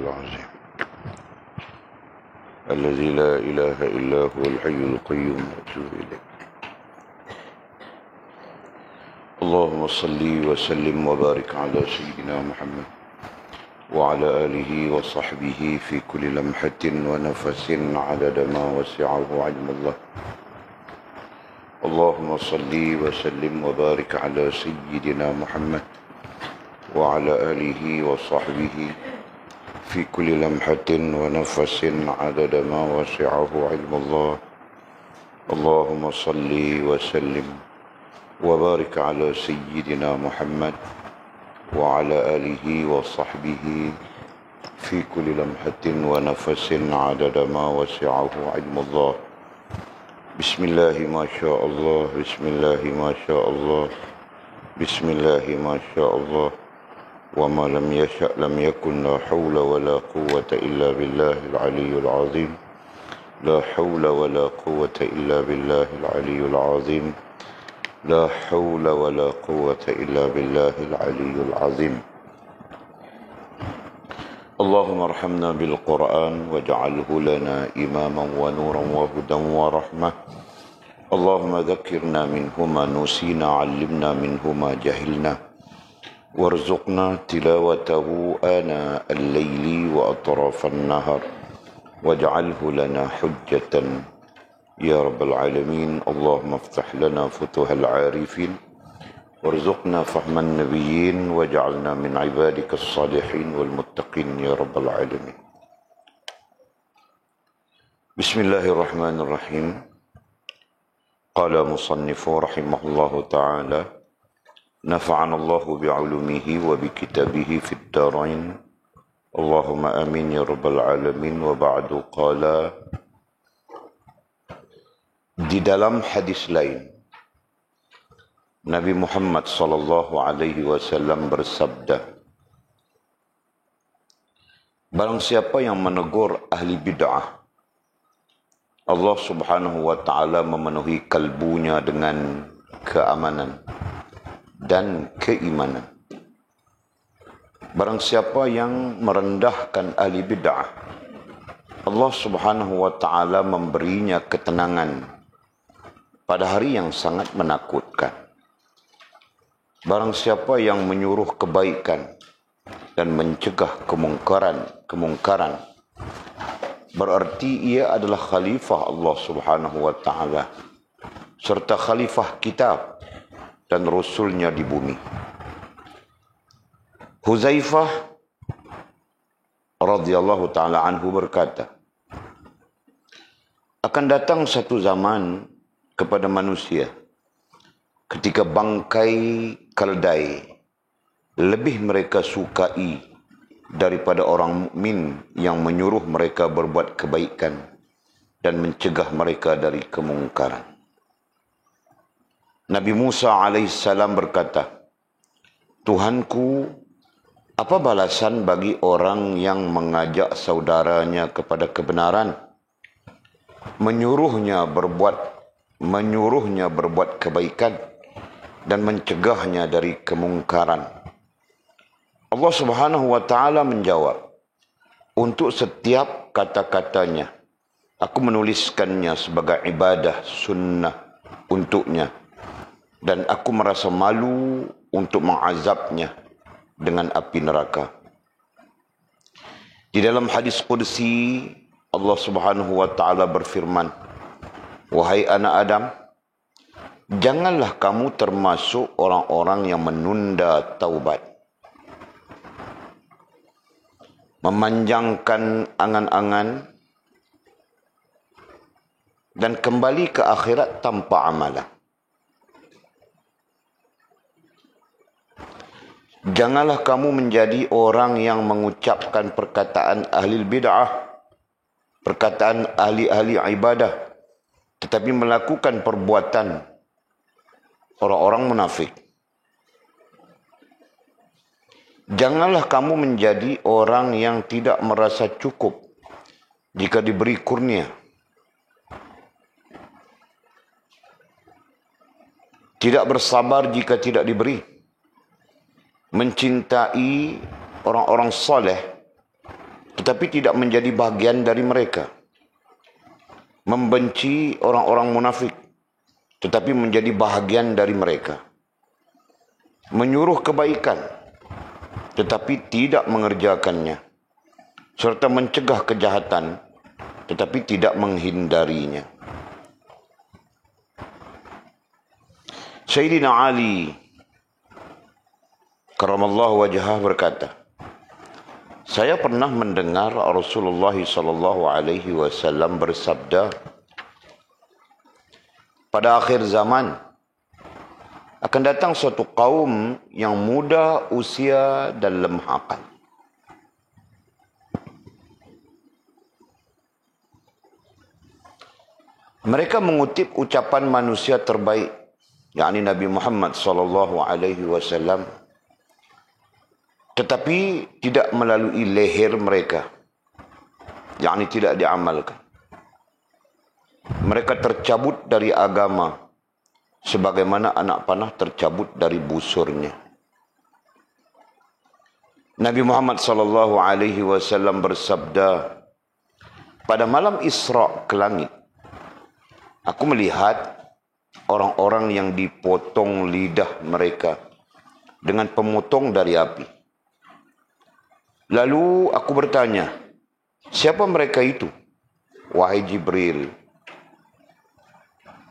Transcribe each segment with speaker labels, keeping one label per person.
Speaker 1: العظيم الذي لا إله إلا هو الحي القيوم وأتوب إليه. اللهم صل وسلم وبارك على سيدنا محمد وعلى آله وصحبه في كل لمحة ونفس عدد ما وسعه علم الله. اللهم صل وسلم وبارك على سيدنا محمد وعلى آله وصحبه في كل لمحة ونفس عدد ما وسعه علم الله. اللهم صل وسلم وبارك على سيدنا محمد وعلى آله وصحبه في كل لمحة ونفس عدد ما وسعه علم الله. بسم الله ما شاء الله، بسم الله ما شاء الله، بسم الله ما شاء الله، وما لم يشأ لم يكن، لا حول ولا قوة إلا بالله العلي العظيم، لا حول ولا قوة إلا بالله العلي العظيم، لا حول ولا قوة إلا بالله العلي العظيم. اللهم ارحمنا بالقرآن واجعله لنا إماما ونورا وهدى ورحمة. اللهم ذكرنا منه ما نسينا، علمنا منه ما جهلنا، وارزقنا تلاوته آناء الليل وأطراف النهار، واجعله لنا حجة يا رب العالمين. اللهم افتح لنا فتوح العارفين، وارزقنا فهم النبيين، واجعلنا من عبادك الصالحين والمتقين يا رب العالمين. بسم الله الرحمن الرحيم. قال مصنف رحمه الله تعالى: نفعنا الله بعلومه وبكتابه في الدارين، اللهم آمين يا رب العالمين. وبعد، قال di dalam hadis lain, Nabi Muhammad sallallahu alaihi wasallam bersabda, barang siapa yang menegur ahli bid'ah, Allah subhanahu wa ta'ala memenuhi kalbunya dengan keamanan dan keimanan. Barang siapa yang merendahkan ahli bid'ah, Allah subhanahu wa ta'ala memberinya ketenangan pada hari yang sangat menakutkan. Barang siapa yang menyuruh kebaikan dan mencegah kemungkaran, berarti ia adalah khalifah Allah subhanahu wa ta'ala serta khalifah kitab dan Rasulnya di bumi. Huzaifah radhiyallahu ta'ala anhu berkata, akan datang satu zaman kepada manusia ketika bangkai keldai lebih mereka sukai daripada orang mukmin yang menyuruh mereka berbuat kebaikan dan mencegah mereka dari kemungkaran. Nabi Musa alaihissalam berkata, Tuhanku, apa balasan bagi orang yang mengajak saudaranya kepada kebenaran, menyuruhnya berbuat kebaikan dan mencegahnya dari kemungkaran? Allah subhanahu wa ta'ala menjawab, untuk setiap kata-katanya aku menuliskannya sebagai ibadah sunnah untuknya, dan aku merasa malu untuk mengazabnya dengan api neraka. Di dalam hadis qudsi, Allah subhanahu wa ta'ala berfirman, wahai anak Adam, janganlah kamu termasuk orang-orang yang menunda taubat, memanjangkan angan-angan, dan kembali ke akhirat tanpa amalan. Janganlah kamu menjadi orang yang mengucapkan perkataan ahli bid'ah, perkataan ahli-ahli ibadah, tetapi melakukan perbuatan orang-orang munafik. Janganlah kamu menjadi orang yang tidak merasa cukup jika diberi kurnia, tidak bersabar jika tidak diberi, mencintai orang-orang soleh tetapi tidak menjadi bahagian dari mereka. Membenci orang-orang munafik, tetapi menjadi bahagian dari mereka. Menyuruh kebaikan, tetapi tidak mengerjakannya. Serta mencegah kejahatan, tetapi tidak menghindarinya. Sayyidina Ali karamallahu wajhah berkata, saya pernah mendengar Rasulullah SAW bersabda, pada akhir zaman akan datang suatu kaum yang muda usia dan lemah akal. Mereka mengutip ucapan manusia terbaik, yakni Nabi Muhammad SAW, tetapi tidak melalui leher mereka, yakni tidak diamalkan. Mereka tercabut dari agama sebagaimana anak panah tercabut dari busurnya. Nabi Muhammad SAW bersabda, pada malam Isra ke langit, aku melihat orang-orang yang dipotong lidah mereka dengan pemotong dari api. Lalu aku bertanya, siapa mereka itu? Wahai Jibril,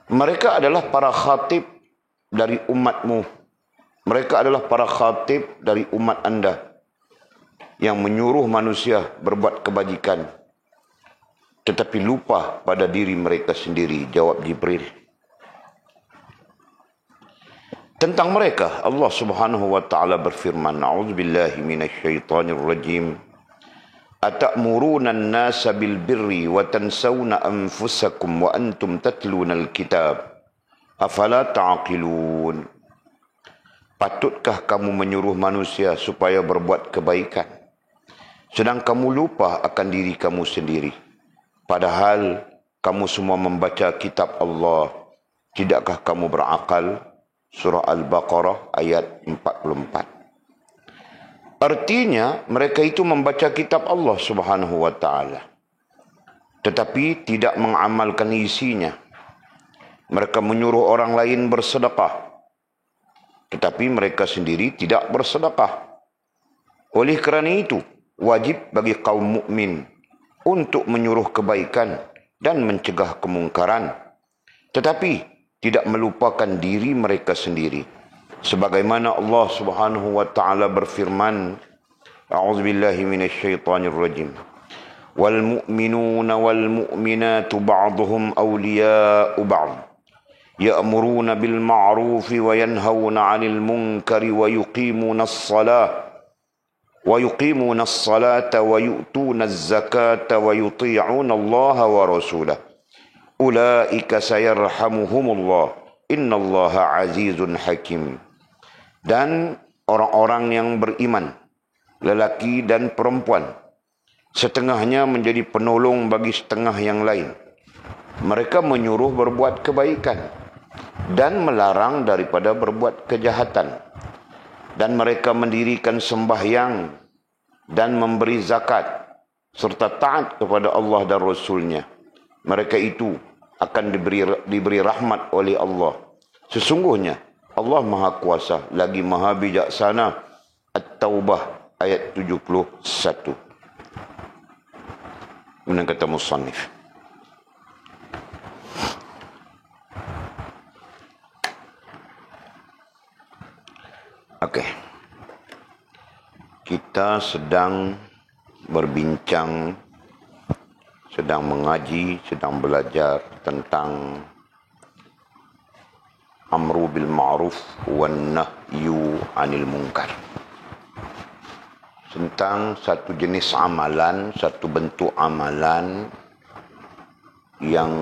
Speaker 1: mereka adalah para khatib dari umatmu. Mereka adalah para khatib dari umat anda yang menyuruh manusia berbuat kebajikan, tetapi lupa pada diri mereka sendiri, jawab Jibril. Tentang mereka Allah Subhanahu wa taala berfirman, a'udzubillahi minasyaitonir rajim. Atamuruna an-nasa bil birri wa tansawna anfusakum wa antum tatluna al-kitab. Afala ta'qilun. Patutkah kamu menyuruh manusia supaya berbuat kebaikan, sedang kamu lupa akan diri kamu sendiri, padahal kamu semua membaca kitab Allah? Tidakkah kamu berakal? Surah Al-Baqarah ayat 44. Artinya mereka itu membaca kitab Allah Subhanahu wa taala, tetapi tidak mengamalkan isinya. Mereka menyuruh orang lain bersedekah, tetapi mereka sendiri tidak bersedekah. Oleh kerana itu, wajib bagi kaum mukmin untuk menyuruh kebaikan dan mencegah kemungkaran, tetapi tidak melupakan diri mereka sendiri. Sebagaimana Allah Subhanahu wa taala berfirman, a'udzubillahi minasyaitonir rajim. Wal mu'minuna wal mu'minatu ba'dhum awliya'u ba'd. Ya'muruna bil ma'rufi wa yanhauna 'anil munkari wa yuqimuna as-salata wa yu'tuna az-zakata wa yuti'una Allah wa rasulahu. Ulaika sayarhamuhumullah, innallaha azizun hakim. Dan orang-orang yang beriman, lelaki dan perempuan, setengahnya menjadi penolong bagi setengah yang lain. Mereka menyuruh berbuat kebaikan dan melarang daripada berbuat kejahatan. Dan mereka mendirikan sembahyang dan memberi zakat serta taat kepada Allah dan Rasulnya. Mereka itu akan diberi rahmat oleh Allah. Sesungguhnya Allah Maha Kuasa lagi Maha Bijaksana. At-Taubah ayat 71. Kemudian kata musannif, kita sedang berbincang, sedang mengaji, sedang belajar tentang amru bil ma'ruf wan nahyu 'anil munkar. Tentang satu jenis amalan, satu bentuk amalan yang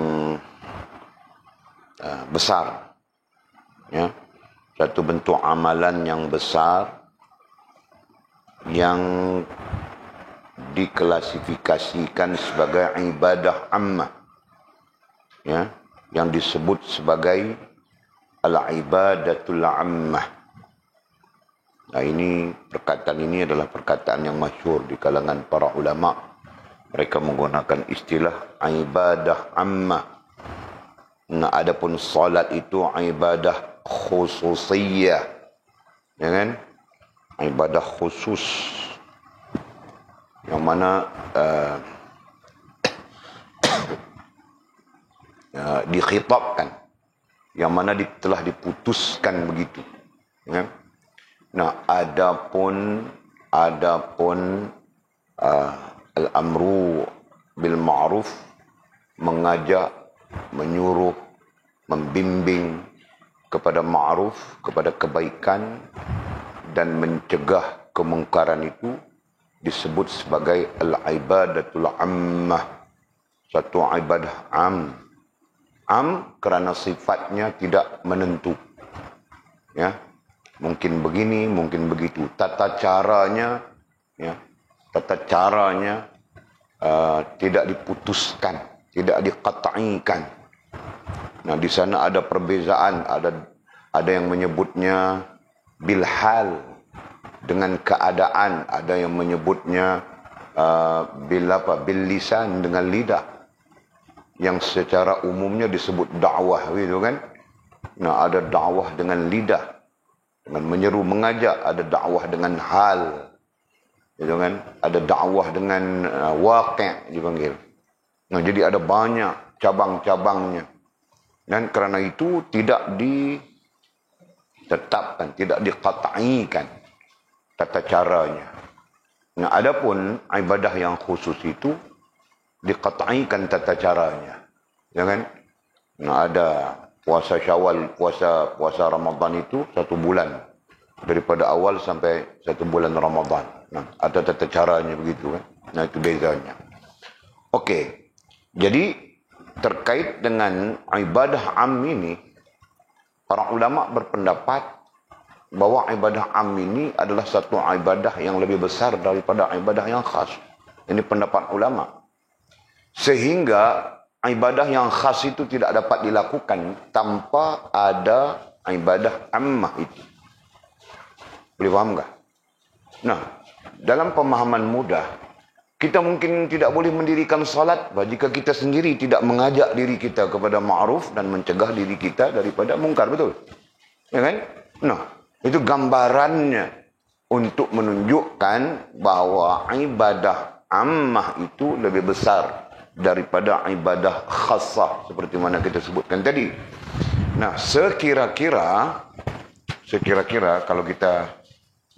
Speaker 1: besar. Ya, satu bentuk amalan yang besar yang diklasifikasikan sebagai ibadah ammah, ya, yang disebut sebagai al-ibadatul ammah. Nah, perkataan ini adalah perkataan yang masyhur di kalangan para ulama Mereka menggunakan istilah ibadah ammah. Nah, adapun salat itu ibadah khususiyah. Ya kan? Ibadah khusus. Yang mana dikhitabkan. Yang mana telah diputuskan begitu. Ya? Nah, adapun al-amru bil ma'ruf, mengajak, menyuruh, membimbing kepada ma'ruf, kepada kebaikan dan mencegah kemungkaran itu disebut sebagai al-ibadatul ammah, satu ibadah am kerana sifatnya tidak menentu. Ya, mungkin begini, mungkin begitu. Tata caranya tidak diputuskan, tidak diqat'ikan. Nah, di sana ada perbezaan, ada yang menyebutnya bilhal, dengan keadaan, ada yang menyebutnya bil lisan, dengan lidah, yang secara umumnya disebut dakwah, gitu kan. Nah, ada dakwah dengan lidah, dengan menyeru, mengajak, ada dakwah dengan hal, gitu kan. Ada dakwah dengan waqi' dipanggil. Nah, jadi ada banyak cabang-cabangnya. Dan kerana itu tidak ditetapkan, tidak diqat'ikan tata caranya. Nah, adapun ibadah yang khusus itu diqat'ikan tata caranya. Ya kan? Nah, ada puasa Syawal, puasa Ramadan itu 1 bulan. Daripada awal sampai 1 bulan Ramadan. Nah, ada tata caranya begitu kan. Nah, itu bezanya. Okey. Jadi terkait dengan ibadah am ini, para ulama berpendapat bahwa ibadah am ini adalah satu ibadah yang lebih besar daripada ibadah yang khas. Ini pendapat ulama. Sehingga ibadah yang khas itu tidak dapat dilakukan tanpa ada ibadah ammah itu. Boleh faham tak? Nah, dalam pemahaman mudah, kita mungkin tidak boleh mendirikan salat jika kita sendiri tidak mengajak diri kita kepada ma'ruf dan mencegah diri kita daripada mungkar, betul? Ya kan? Nah, itu gambarannya untuk menunjukkan bahawa ibadah ammah itu lebih besar daripada ibadah khassah seperti mana kita sebutkan tadi. Nah, sekira-kira kalau kita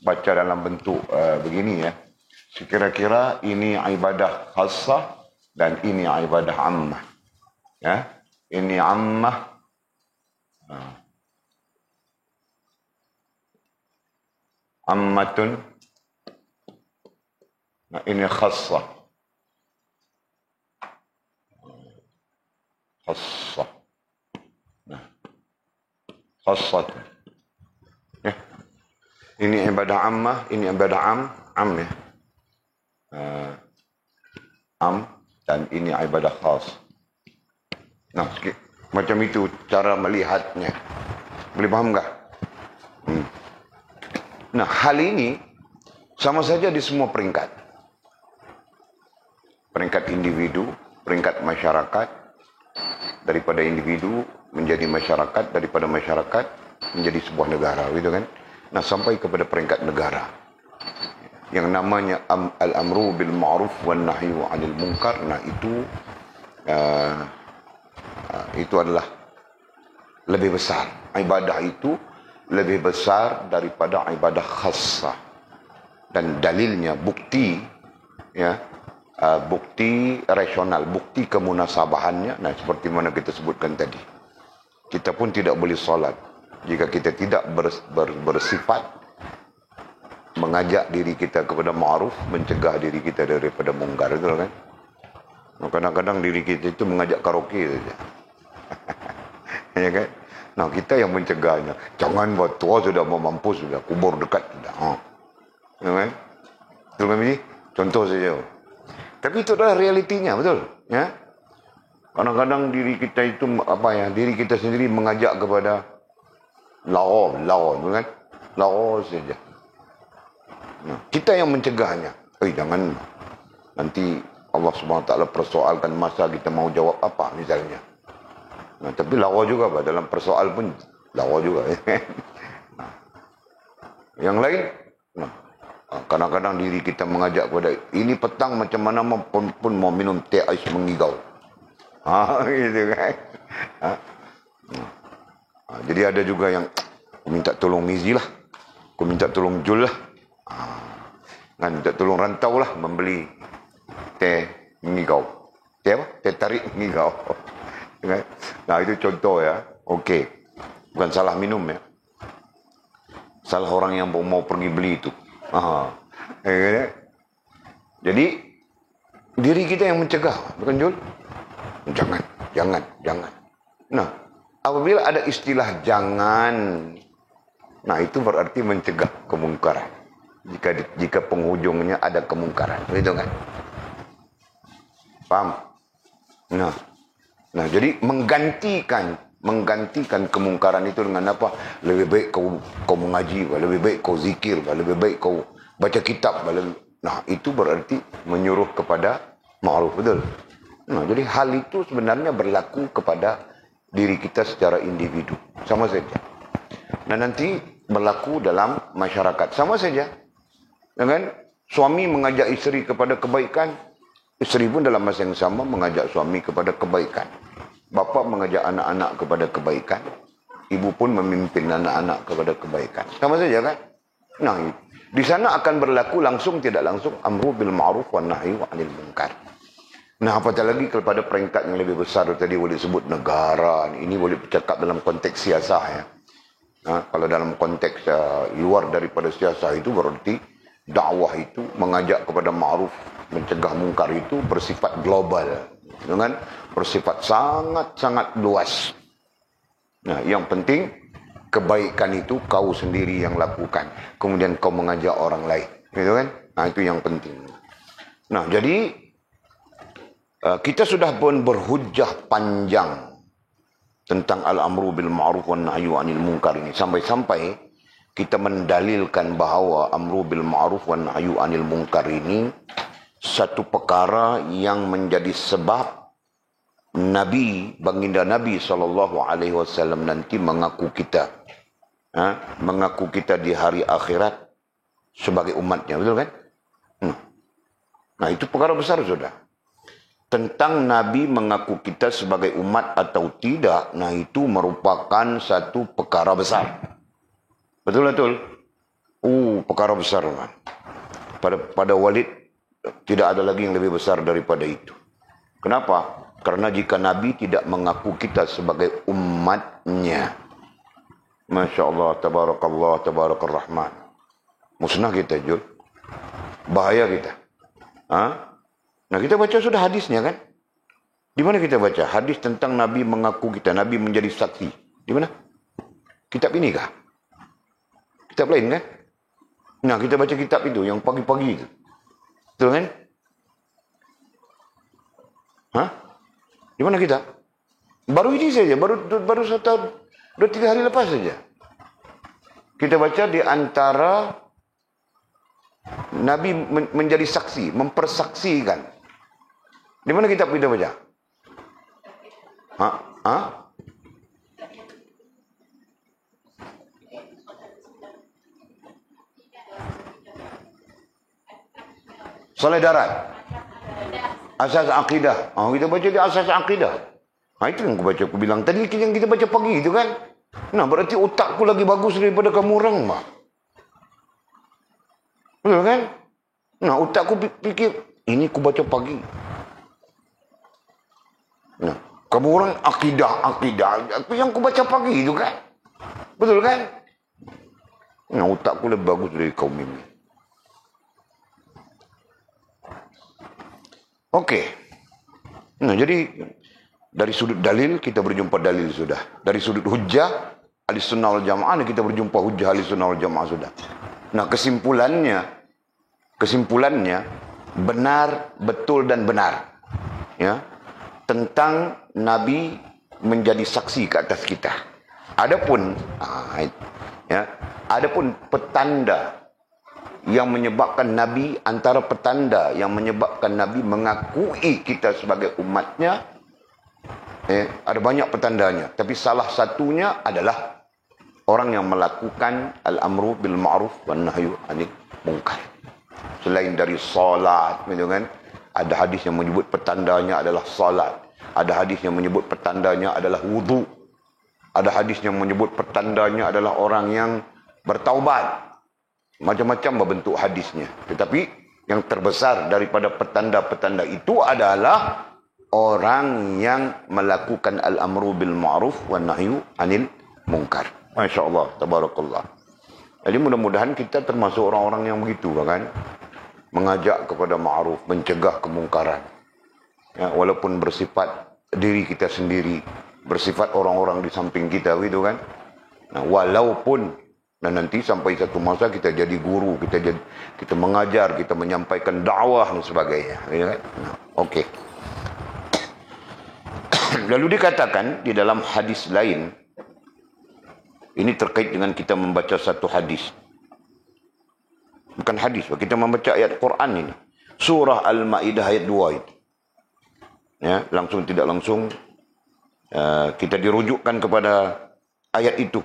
Speaker 1: baca dalam bentuk begini ya, sekira-kira ini ibadah khassah dan ini ibadah ammah. Ya, ini ammah. Ammatun. Nah, ini khassah. Khassah. Nah, khassah. Ya. Ini ibadah ammah, ini ibadah am ya. Am dan ini ibadah khas. Nah, macam itu cara melihatnya. Boleh faham tak? Nah, hal ini sama saja di semua peringkat. Peringkat individu, peringkat masyarakat, daripada individu menjadi masyarakat, daripada masyarakat menjadi sebuah negara, gitu kan? Nah, sampai kepada peringkat negara. Yang namanya al-amru bil ma'ruf wan nahyu 'anil munkar. Nah, itu adalah lebih besar. Ibadah itu lebih besar daripada ibadah khassah. Dan dalilnya, bukti rasional, bukti kemunasabahannya, nah seperti mana kita sebutkan tadi. Kita pun tidak boleh solat jika kita tidak bersifat mengajak diri kita kepada ma'ruf, mencegah diri kita daripada mungkar, betul kan? Kadang-kadang diri kita itu mengajak karaoke saja. Ya kan? Nah, kita yang mencegahnya. Jangan buat tua sudah mau mampus, sudah kubur dekat sudah. Ya kan? Betul kan ini? Contoh saja. Tapi itu adalah realitinya, betul? Ya. Kadang-kadang diri kita itu diri kita sendiri mengajak kepada law, betul kan? Law saja. Nah, kita yang mencegahnya. Jangan nanti Allah SWT persoalkan masa kita mau jawab apa misalnya. Nah, tapi lawa juga Pak, dalam persoal pun lawa juga. Nah, yang lain, nah, kadang-kadang diri kita mengajak kepada ini petang macam mana pun mau minum teh ais mengigau. Gitu kan. Jadi ada juga yang aku minta tolong Mizi lah, aku minta tolong Jul lah, kan minta tolong Rantau lah membeli teh mengigau. Teh apa? Teh tarik mengigau. Nah itu contoh ya. Okey, bukan salah minum ya, salah orang yang mau pergi beli itu. Jadi diri kita yang mencegah, bukan Jul? Jangan. Nah, apabila ada istilah jangan, nah itu berarti mencegah kemungkaran. Jika penghujungnya ada kemungkaran, begitu kan? Paham? Nah, jadi menggantikan kemungkaran itu dengan apa? Lebih baik kau mengaji, lebih baik kau zikir, lebih baik kau baca kitab. Nah, itu berarti menyuruh kepada ma'ruf, betul? Nah, jadi hal itu sebenarnya berlaku kepada diri kita secara individu, sama saja. Nah, nanti berlaku dalam masyarakat, sama saja. Dengan suami mengajak isteri kepada kebaikan, isteri pun dalam masa yang sama mengajak suami kepada kebaikan. Bapa mengajak anak-anak kepada kebaikan, ibu pun memimpin anak-anak kepada kebaikan. Sama saja kan? Nah, di sana akan berlaku langsung tidak langsung amru bil ma'ruf wan nahyi 'anil munkar. Nah, apatah lagi kepada peringkat yang lebih besar, tadi boleh sebut negara, ini boleh bercakap dalam konteks siasah ya. Kalau dalam konteks luar daripada siasah itu berarti dakwah itu mengajak kepada ma'ruf, mencegah mungkar itu bersifat global, dengan bersifat sangat-sangat luas. Nah, yang penting kebaikan itu kau sendiri yang lakukan, kemudian kau mengajak orang lain, gitu kan? Nah, itu yang penting. Nah, jadi kita sudah pun berhujjah panjang tentang al-amru bil ma'ruf wan nahyu 'anil munkar ini, sampai-sampai kita mendalilkan bahawa amru bil ma'ruf wan nahyu 'anil munkar ini satu perkara yang menjadi sebab Nabi, baginda Nabi SAW nanti mengaku kita, mengaku kita di hari akhirat sebagai umatnya, betul kan? Nah, itu perkara besar sudah. Tentang Nabi mengaku kita sebagai umat atau tidak, nah itu merupakan satu perkara besar. Betul-betul. Perkara besar. Man. Pada Walid, tidak ada lagi yang lebih besar daripada itu. Kenapa? Karena jika Nabi tidak mengaku kita sebagai umatnya, Masya Allah, tabarakallah, tabarakar rahman, musnah kita, Jul. Bahaya kita. Nah, kita baca sudah hadisnya kan? Di mana kita baca? Hadis tentang Nabi mengaku kita, Nabi menjadi saksi. Di mana? Kitab ini kah? Kitab lain kan? Nah, kita baca kitab itu, yang pagi-pagi itu. Betul kan? Di mana kita? Baru ini saja, baru 2-3 hari lepas saja. Kita baca di antara Nabi menjadi saksi, mempersaksikan. Di mana kitab kita baca? Saleh Darat. Asas akidah. Kita baca di asas akidah. Itu yang aku bilang tadi, yang kita baca pagi itu kan. Nah, berarti otakku lagi bagus daripada kamu orang, Mak. Betul kan? Nah, otakku pikir, ini aku baca pagi. Nah, kamu orang akidah. Yang aku baca pagi itu kan. Betul kan? Nah, otakku lebih bagus dari kaum ini. Okey. Nah, jadi dari sudut dalil kita berjumpa dalil sudah. Dari sudut hujjah Ahlussunnah wal Jamaah kita berjumpa hujjah Ahlussunnah wal Jamaah sudah. Nah, kesimpulannya benar, betul dan benar. Ya. Tentang Nabi menjadi saksi ke atas kita. Adapun petanda yang menyebabkan Nabi, antara petanda yang menyebabkan Nabi mengakui kita sebagai umatnya, ada banyak petandanya. Tapi salah satunya adalah orang yang melakukan al-amru bil ma'ruf wan nahyu anil munkar. Selain dari salat, gitu kan? Ada hadis yang menyebut petandanya adalah salat. Ada hadis yang menyebut petandanya adalah wudu. Ada hadis yang menyebut petandanya adalah orang yang bertaubat. Macam-macam berbentuk hadisnya. Tetapi yang terbesar daripada petanda-petanda itu adalah orang yang melakukan al-amru bil ma'ruf wan nahyu anil munkar. Masya Allah, tabarakallah. Jadi mudah-mudahan kita termasuk orang-orang yang begitu, kan? Mengajak kepada ma'ruf, mencegah kemungkaran. Ya, walaupun bersifat diri kita sendiri, bersifat orang-orang di samping kita, gitu kan? Nah, walaupun nanti sampai satu masa kita jadi guru, kita mengajar, kita menyampaikan dakwah dan sebagainya, gitu kan? Nah, okey. Lalu dikatakan di dalam hadis lain, ini terkait dengan kita membaca satu hadis. Bukan hadis, kita membaca ayat Quran ini. Surah Al-Ma'idah ayat 2 itu. Ya, langsung tidak langsung kita dirujukkan kepada ayat itu.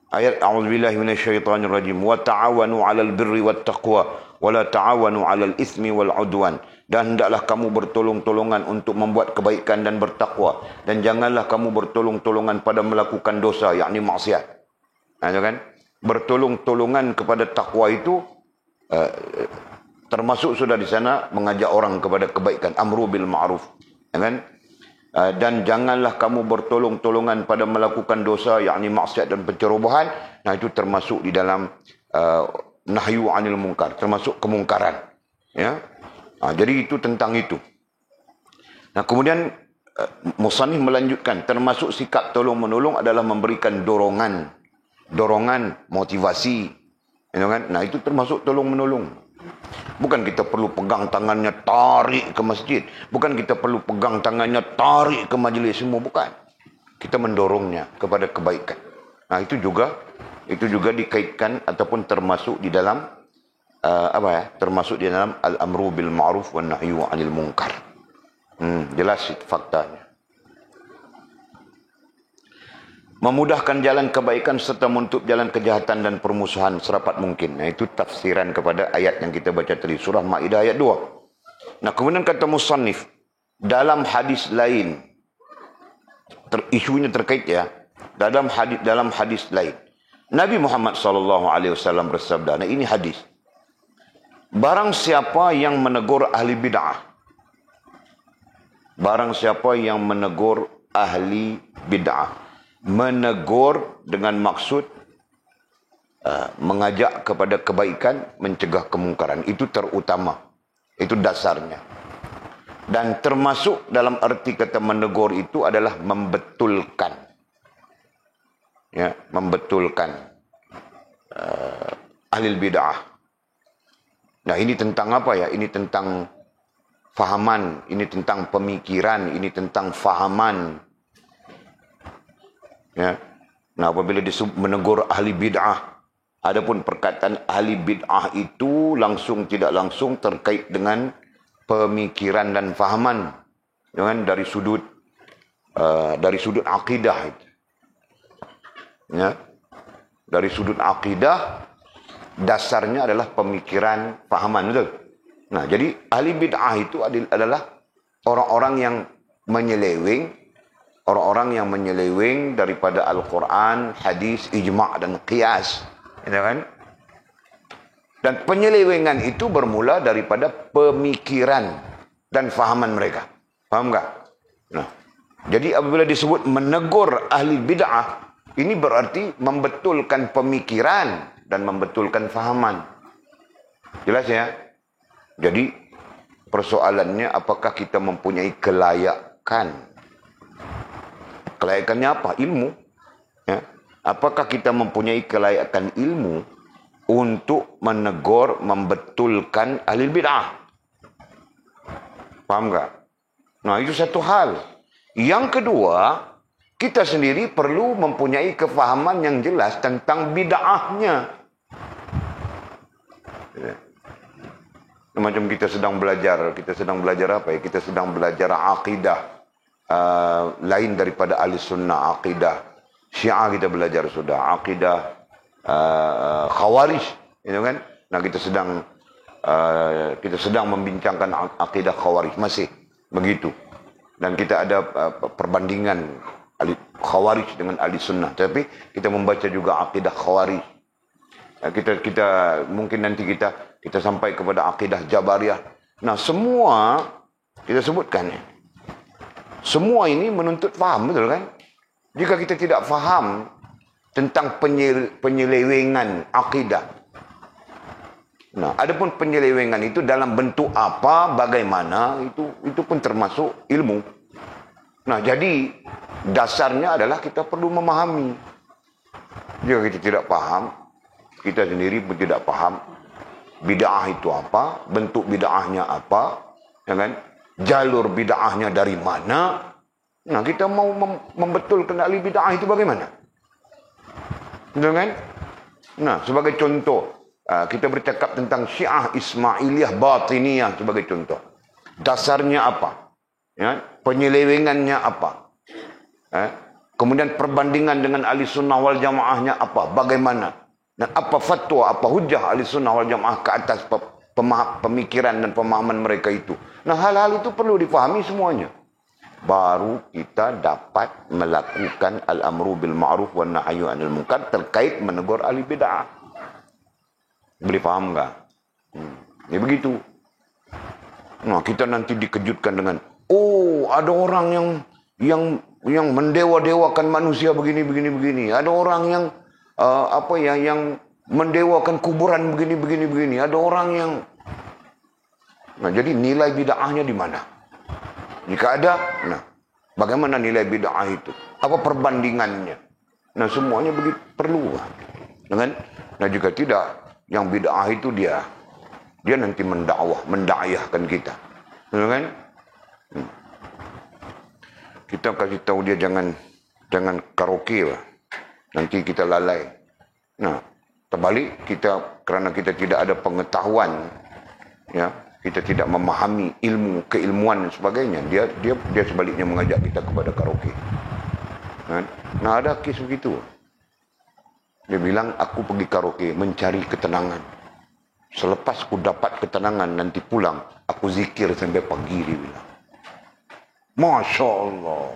Speaker 1: Ayat a'udzubillahi minasyaitonirrajim wa ta'awanu 'alal birri wat taqwa wa la ta'awanu 'alal itsmi wal 'udwan. Dan hendaklah kamu bertolong-tolongan untuk membuat kebaikan dan bertakwa, dan janganlah kamu bertolong-tolongan pada melakukan dosa, yakni maksiat. Nah, kan? Bertolong-tolongan kepada takwa itu termasuk sudah di sana mengajak orang kepada kebaikan, amru bil ma'ruf, kan? Dan janganlah kamu bertolong-tolongan pada melakukan dosa, yakni maksiat dan pencerobohan. Nah, itu termasuk di dalam nahyu anil munkar, termasuk kemungkaran, ya. Jadi itu tentang itu. Nah, kemudian musannif melanjutkan, termasuk sikap tolong-menolong adalah memberikan dorongan, motivasi, kan? Nah, itu termasuk tolong-menolong. Bukan kita perlu pegang tangannya tarik ke masjid, bukan kita perlu pegang tangannya tarik ke majlis semua, bukan. Kita mendorongnya kepada kebaikan. Nah, itu juga dikaitkan ataupun termasuk di dalam termasuk di dalam al-amru bil ma'ruf wan nahyu 'anil munkar. Jelas itu faktanya. Memudahkan jalan kebaikan serta menutup jalan kejahatan dan permusuhan serapat mungkin. Nah, itu tafsiran kepada ayat yang kita baca tadi, surah Maidah ayat 2. Nah, kemudian kata musannif, dalam hadis lain, isunya terkait, ya, dalam hadis lain, Nabi Muhammad SAW bersabda, nah ini hadis, barang siapa yang menegur ahli bid'ah, barang siapa yang menegur ahli bid'ah, menegur dengan maksud mengajak kepada kebaikan, mencegah kemungkaran, itu terutama, itu dasarnya. Dan termasuk dalam arti kata menegur itu adalah membetulkan, ya, membetulkan ahli bid'ah. Nah, ini tentang apa, ya? Ini tentang fahaman, ini tentang pemikiran, ini tentang fahaman. Ya. Nah, apabila disebut menegur ahli bid'ah, adapun perkataan ahli bid'ah itu langsung tidak langsung terkait dengan pemikiran dan fahaman, dengan dari sudut akidah itu. Ya. Dari sudut akidah, dasarnya adalah pemikiran, fahaman, betul? Nah, jadi ahli bid'ah itu adalah orang-orang yang menyeleweng, daripada Al-Quran, hadis, ijma' dan qiyas, ya kan? Dan penyelewengan itu bermula daripada pemikiran dan fahaman mereka. Faham tak? Nah, jadi apabila disebut menegur ahli bid'ah, ini berarti membetulkan pemikiran dan membetulkan fahaman. Jelas, ya? Jadi persoalannya, apakah kita mempunyai kelayakan? Kelayakannya apa? Ilmu. Ya. Apakah kita mempunyai kelayakan ilmu untuk menegur, membetulkan ahli bid'ah? Faham tak? Nah, itu satu hal. Yang kedua, kita sendiri perlu mempunyai kefahaman yang jelas tentang bid'ahnya. Macam kita sedang belajar apa ya? Kita sedang belajar akidah lain daripada ahli sunnah, akidah Syiah kita belajar sudah, akidah Khawarij, itu kan? Nah, kita sedang membincangkan akidah Khawarij, masih begitu. Dan kita ada perbandingan Khawarij dengan ahli sunnah. Tapi kita membaca juga akidah Khawarij. Kita mungkin nanti kita sampai kepada akidah Jabariyah. Nah, semua kita sebutkan. Semua ini menuntut faham, betul kan? Jika kita tidak faham tentang penyelewengan akidah. Nah, adapun penyelewengan itu dalam bentuk apa, bagaimana, itu pun termasuk ilmu. Nah, jadi dasarnya adalah kita perlu memahami. Jika kita tidak paham, kita sendiri pun tidak paham bid'ah itu apa, bentuk bid'ahnya apa, ya kan? Jalur bid'ahnya dari mana. Nah, kita mau membetulkan ahli bid'ah itu bagaimana? Betul kan? Nah, sebagai contoh, kita bercakap tentang Syiah Ismailiyah Batiniyah sebagai contoh. Dasarnya apa? Ya, penyelewengannya apa? Kemudian perbandingan dengan ahli sunnah wal jamaahnya apa? Bagaimana? Dan apa fatwa, apa hujah ahli sunnah wal jamaah ke atas pemikiran dan pemahaman mereka itu. Nah, hal-hal itu perlu difahami semuanya. Baru kita dapat melakukan al-amru bil ma'ruf wan nahyu 'anil munkar terkait menegur ahli bid'ah. Boleh faham enggak? Ya begitu. Nah, kita nanti dikejutkan dengan, oh, ada orang yang mendewa-dewakan manusia begini. Ada orang yang yang mendewakan kuburan begini. Ada orang yang... Nah, jadi nilai bid'ahnya di mana? Jika ada, nah, bagaimana nilai bid'ah itu? Apa perbandingannya? Nah, semuanya begitu perlu. Nah, jika tidak, yang bid'ah itu dia nanti mendakwahkan kita. Kan? Kita kasih tahu dia jangan karaoke lah. Nanti kita lalai. Nah, terbalik kerana kita tidak ada pengetahuan, ya, kita tidak memahami ilmu, keilmuan dan sebagainya, dia sebaliknya mengajak kita kepada karaoke. Nah, ada kes begitu. Dia bilang, aku pergi karaoke mencari ketenangan. Selepas aku dapat ketenangan, nanti pulang, aku zikir sampai pagi, dia bilang. Masya Allah.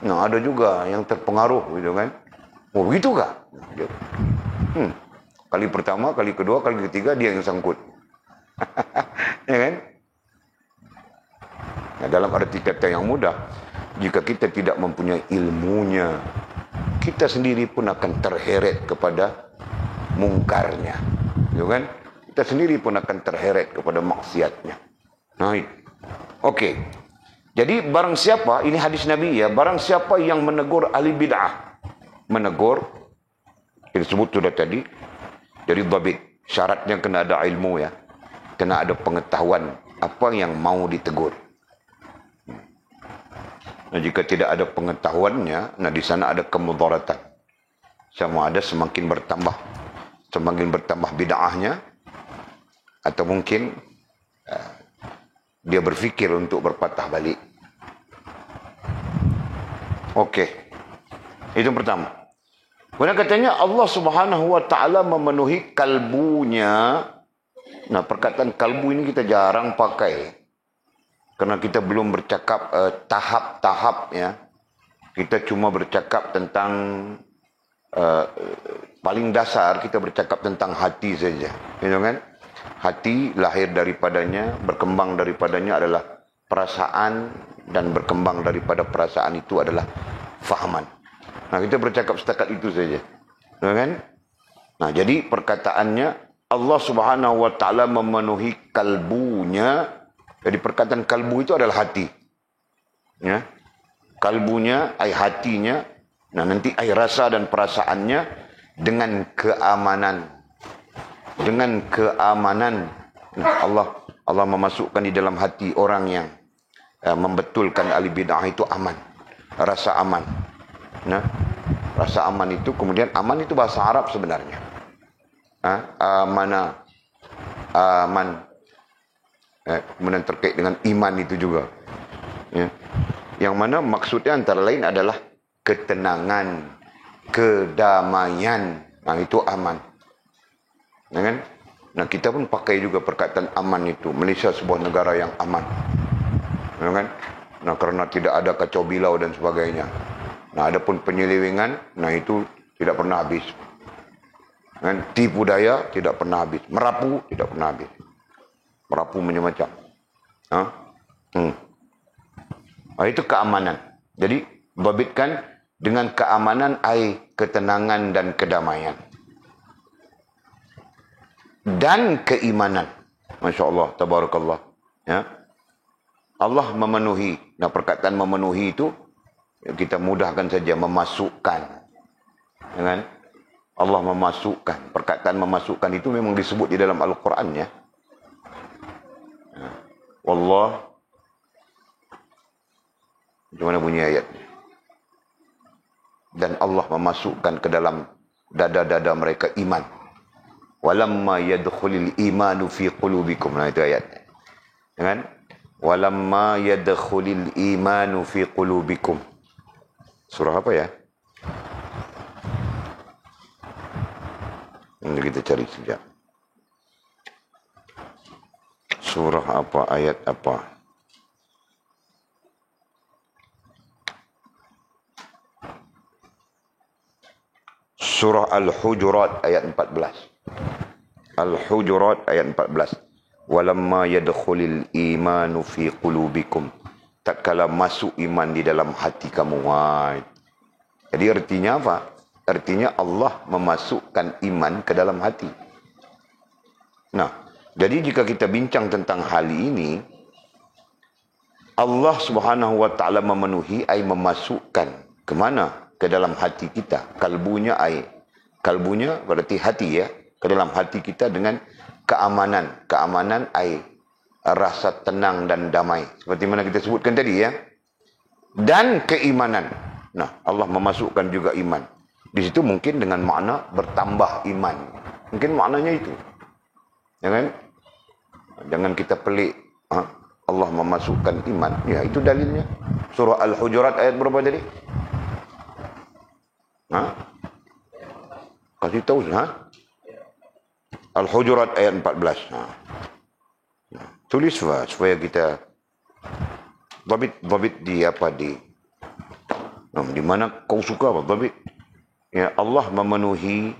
Speaker 1: Nah, ada juga yang terpengaruh, gitu kan. Oh, begitu kah? Kali pertama, kali kedua, kali ketiga, dia yang sangkut. Ya kan? Nah, dalam arti kata yang mudah, jika kita tidak mempunyai ilmunya, kita sendiri pun akan terheret kepada mungkarnya. Ya kan? Kita sendiri pun akan terheret kepada maksiatnya. Nah, okey. Jadi barang siapa, ini hadis Nabi ya, barang siapa yang menegur ahli bid'ah, menegur, kita sebut sudah tadi, dari dhabit, syaratnya kena ada ilmu ya, kena ada pengetahuan apa yang mau ditegur. Nah, jika tidak ada pengetahuannya, nah di sana ada kemudaratan. Sama ada semakin bertambah bid'ahnya, atau mungkin dia berfikir untuk berpatah balik. Okey. Itu yang pertama. Kemudian katanya Allah Subhanahu wa taala memenuhi kalbunya. Nah, perkataan kalbu ini kita jarang pakai. Karena kita belum bercakap tahap-tahap ya. Kita cuma bercakap tentang paling dasar, kita bercakap tentang hati saja. Gitu kan? Hati lahir daripadanya, berkembang daripadanya adalah perasaan, dan berkembang daripada perasaan itu adalah fahaman. Nah, kita bercakap setakat itu saja. Kan? Nah, jadi perkataannya Allah Subhanahu wa taala memenuhi kalbunya. Jadi perkataan kalbu itu adalah hati. Ya. Kalbunya ay hatinya. Nah, nanti ay rasa dan perasaannya dengan keamanan. Dengan keamanan. Nah, Allah memasukkan di dalam hati orang yang membetulkan ahli bid'ah itu aman. Rasa aman. Nah, rasa aman itu, kemudian aman itu bahasa Arab sebenarnya. Amana. aman. Kemudian terkait dengan iman itu juga. Ya. Yang mana maksudnya antara lain adalah ketenangan, kedamaian. Nah, itu aman. Ya kan? Nah, kita pun pakai juga perkataan aman itu. Malaysia sebuah negara yang aman. Ya kan? Nah, karena tidak ada kacau bilau dan sebagainya. Nah, adapun penyelewengan, nah itu tidak pernah habis. Kan? Tipu daya tidak pernah habis. Merapu tidak pernah habis. Merapu macam-macam. Itu keamanan. Jadi, babitkan dengan keamanan, ketenangan dan kedamaian. Dan keimanan. Masya Allah, tabarakallah. Ya. Allah memenuhi. Nah, perkataan memenuhi itu, kita mudahkan saja, memasukkan. Ya kan? Allah memasukkan. Perkataan memasukkan itu memang disebut di dalam Al-Quran, ya. Wallah, macam mana bunyi ayat? Dan Allah memasukkan ke dalam dada-dada mereka iman. Walamma yadkhulil imanu fi qulubikum. Nah, itu ayatnya. Kan? Walamma yadkhulil imanu fi qulubikum. Surah apa ya? Ini kita cari sekejap. Surah apa, ayat apa? Surah Al-Hujurat ayat 14. Al-Hujurat ayat 14. Walamma yadkhulil imanu fi qulubikum. Tatkala masuk iman di dalam hati kamu. Jadi artinya apa? Artinya Allah memasukkan iman ke dalam hati. Nah, jadi jika kita bincang tentang hal ini, Allah Subhanahu wa taala memenuhi, memasukkan ke mana? Ke dalam hati kita. Kalbunya berarti hati, ya. Ke dalam hati kita dengan keamanan. Keamanan rasa tenang dan damai. Seperti mana kita sebutkan tadi, ya. Dan keimanan. Nah, Allah memasukkan juga iman. Di situ mungkin dengan makna bertambah iman. Mungkin maknanya itu. Ya kan? Jangan kita pelik. Allah memasukkan iman. Ya, itu dalilnya. Surah Al-Hujurat ayat berapa tadi? Kasih tahu. Al-Hujurat ayat 14. Tulis supaya kita Dhabit di apa di mana kau suka apa dhabit. Ya, Allah memenuhi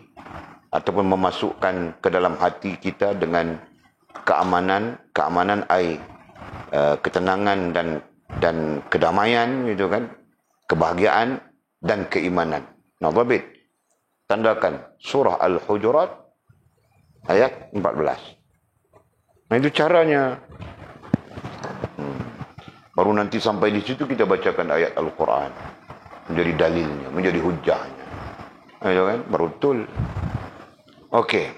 Speaker 1: ataupun memasukkan ke dalam hati kita dengan keamanan ketenangan dan kedamaian, gitu kan, kebahagiaan dan keimanan. Nah, dhabit tandakan surah Al-Hujurat ayat 14. Nah, itu caranya. Baru nanti sampai di situ kita bacakan ayat Al-Quran. Menjadi dalilnya, menjadi hujahnya. Ayo kan? Baru betul. Okey.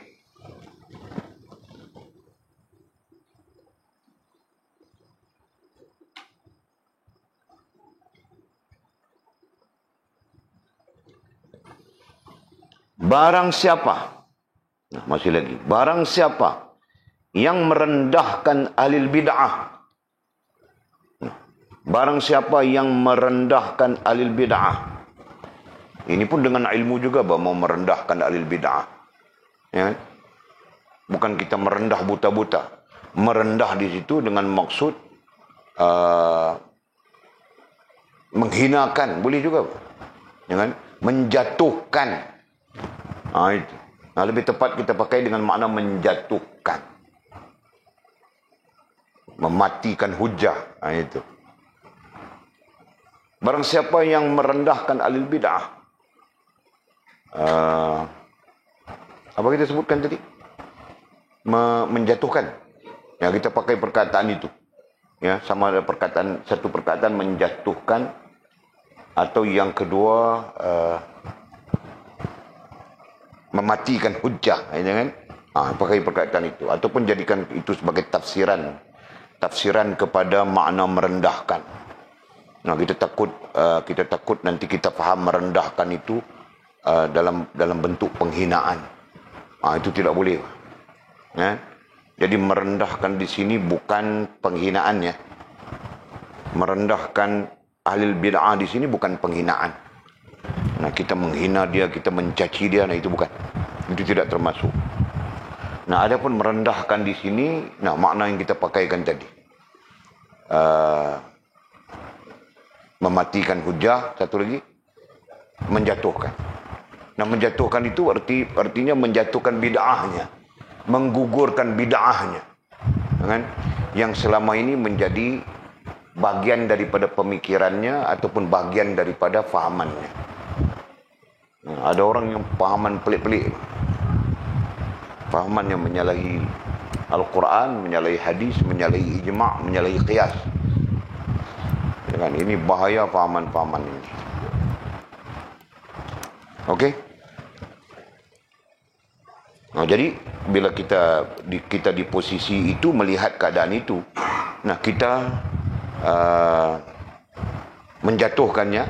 Speaker 1: Barang siapa, masih lagi, barang siapa yang merendahkan alil bid'ah. Barang siapa yang merendahkan alil bid'ah. Ini pun dengan ilmu juga, mau merendahkan alil bid'ah. Ya. Bukan kita merendah buta-buta. Merendah di situ dengan maksud menghinakan, boleh juga. Ya kan? Menjatuhkan. Itu. Lebih tepat kita pakai dengan makna menjatuhkan. Mematikan hujah. Itu. Barang siapa yang merendahkan alil bid'ah. Apa kita sebutkan tadi? Menjatuhkan. Ya, kita pakai perkataan itu. Ya, sama ada satu perkataan menjatuhkan, atau yang kedua mematikan hujah, ya kan? Pakai perkataan itu, ataupun jadikan itu sebagai tafsiran kepada makna merendahkan. Nah, kita takut nanti kita faham merendahkan itu dalam bentuk penghinaan. Itu tidak boleh. Ya? Jadi merendahkan di sini bukan penghinaan ya. Merendahkan ahli bid'ah di sini bukan penghinaan. Nah, kita menghina dia, kita mencaci dia, nah itu bukan. Itu tidak termasuk. Nah, adapun merendahkan di sini, nah makna yang kita pakaikan tadi. Mematikan hujah, satu lagi menjatuhkan. Nah, menjatuhkan itu artinya menjatuhkan bid'ahnya, menggugurkan bid'ahnya, kan? Yang selama ini menjadi bagian daripada pemikirannya ataupun bagian daripada fahamannya. Nah, ada orang yang fahaman pelik-pelik, fahaman yang menyalahi Al-Quran, menyalahi hadis, menyalahi ijma', menyalahi qiyas. Kan? Ini bahaya fahaman-fahaman ini. Okey? Nah, jadi bila kita di posisi itu, melihat keadaan itu, nah kita menjatuhkannya.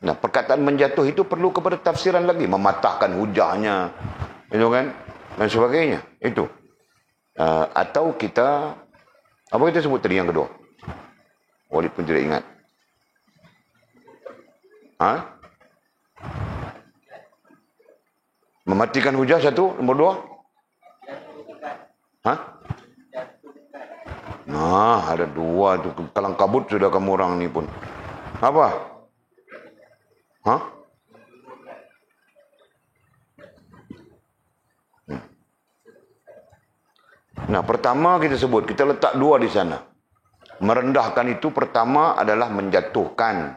Speaker 1: Nah, perkataan menjatuh itu perlu kepada tafsiran lagi, mematahkan hujahnya, itu kan, dan sebagainya. Itu atau kita, apa kita sebut tadi yang kedua? Walid pun tidak ingat. Mematikan hujah satu, nombor dua. Nah, ada dua tu. Kalang kabut sudah kamu orang ni pun. Apa? Nah, pertama kita sebut, kita letak dua di sana. Merendahkan itu pertama adalah menjatuhkan.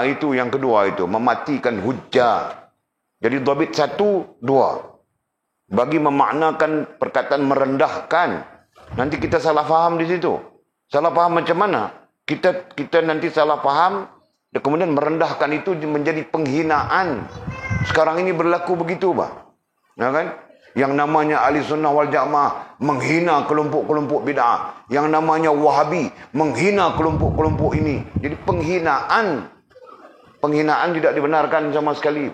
Speaker 1: Itu yang kedua itu, mematikan hujah. Jadi dhabit satu, dua. Bagi memaknakan perkataan merendahkan, nanti kita salah faham di situ. Salah faham macam mana? Kita nanti salah faham, dan kemudian merendahkan itu menjadi penghinaan. Sekarang ini berlaku begitu, Pak. Ya kan? Yang namanya ahli sunnah wal jamaah menghina kelompok-kelompok bid'ah. Yang namanya wahabi menghina kelompok-kelompok ini. Jadi penghinaan. Penghinaan tidak dibenarkan sama sekali.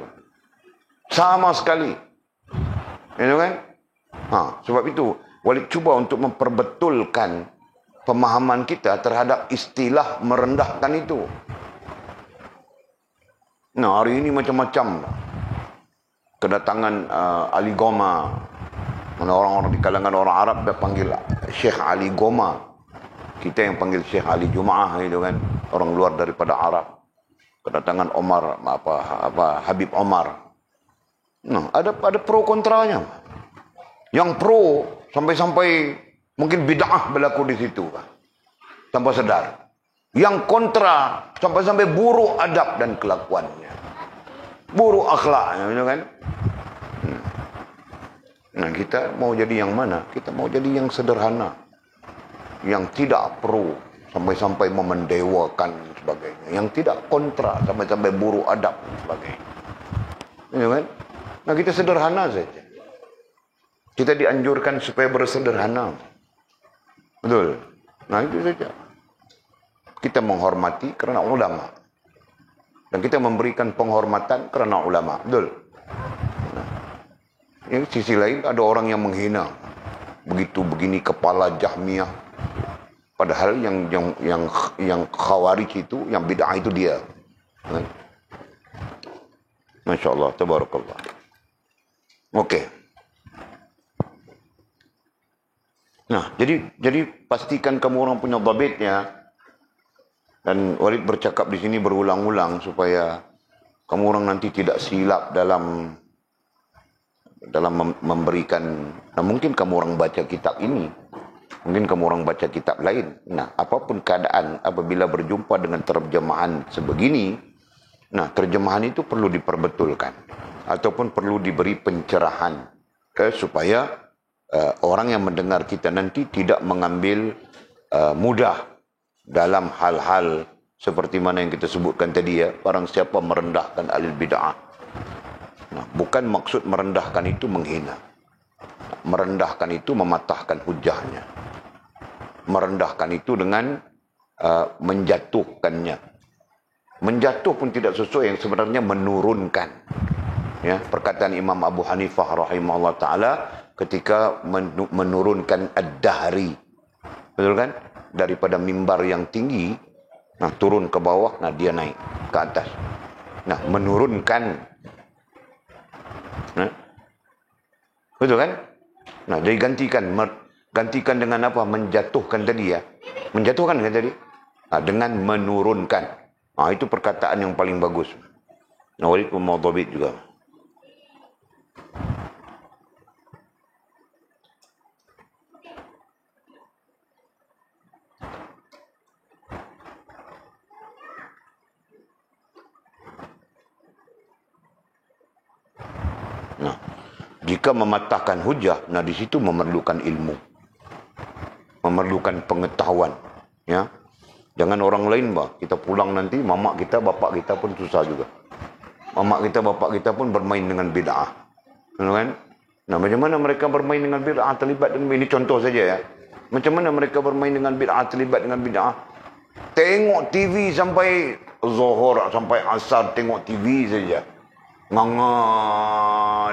Speaker 1: Sama sekali. Ya kan? Sebab itu, Walid cuba untuk memperbetulkan pemahaman kita terhadap istilah merendahkan itu. Nah, hari ini macam-macam. Kedatangan Ali Goma, mana orang-orang di kalangan orang Arab dia panggil Syekh Ali Goma, kita yang panggil Syekh Ali Jumaah, itu kan, orang luar daripada Arab. Kedatangan Omar, Habib Omar. Nah, ada pro kontranya. Yang pro sampai mungkin bid'ah berlaku di situ, tanpa sadar. Yang kontra sampai buruk adab dan kelakuannya, buruk akhlaknya, gitu kan? Nah, kita mau jadi yang mana? Kita mau jadi yang sederhana, yang tidak pro sampai memendewakan sebagainya, yang tidak kontra sampai buruk adab dan sebagainya, gitu kan? Nah, kita sederhana saja. Kita dianjurkan supaya bersederhana, betul? Nah, itu saja. Kita menghormati kerana ulama, dan kita memberikan penghormatan kerana ulama, betul? Yang sisi lain ada orang yang menghina, begitu begini kepala Jahmiyah, padahal yang Khawarij itu, yang bid'ah itu dia. Masya Allah, tabarakallah. Okey. Nah, jadi pastikan kamu orang punya dhabitnya. Dan Walid bercakap di sini berulang-ulang supaya kamu orang nanti tidak silap dalam memberikan. Nah, mungkin kamu orang baca kitab ini, mungkin kamu orang baca kitab lain. Nah, apapun keadaan apabila berjumpa dengan terjemahan sebegini, nah terjemahan itu perlu diperbetulkan ataupun perlu diberi pencerahan supaya orang yang mendengar kita nanti tidak mengambil mudah dalam hal-hal seperti mana yang kita sebutkan tadi ya, barang siapa merendahkan ahli bid'ah. Nah, bukan maksud merendahkan itu menghina. Merendahkan itu mematahkan hujahnya. Merendahkan itu dengan menjatuhkannya. Menjatuh pun tidak sesuai, yang sebenarnya menurunkan. Ya, perkataan Imam Abu Hanifah rahimahullah taala, ketika menurunkan ad-dahri. Betul kan? Daripada mimbar yang tinggi, nah turun ke bawah, nah dia naik ke atas. Nah, menurunkan. Nah, betul kan? Nah, jadi gantikan dengan apa? Menjatuhkan tadi ya. Menjatuhkan kan tadi? Nah, dengan menurunkan. Nah, itu perkataan yang paling bagus. Nah, walaupun mau dhabit juga. Nah, jika mematahkan hujah, nah di situ memerlukan ilmu. Memerlukan pengetahuan, ya. Jangan orang lain, kita pulang nanti mamak kita, bapak kita pun susah juga. Mamak kita, bapak kita pun bermain dengan bid'ah. Kan? Nah, macam mana mereka bermain dengan bid'ah, terlibat dengan ini contoh saja ya. Macam mana mereka bermain dengan bid'ah, terlibat dengan bid'ah? Tengok TV sampai Zuhur, sampai Asar, tengok TV saja. Nganga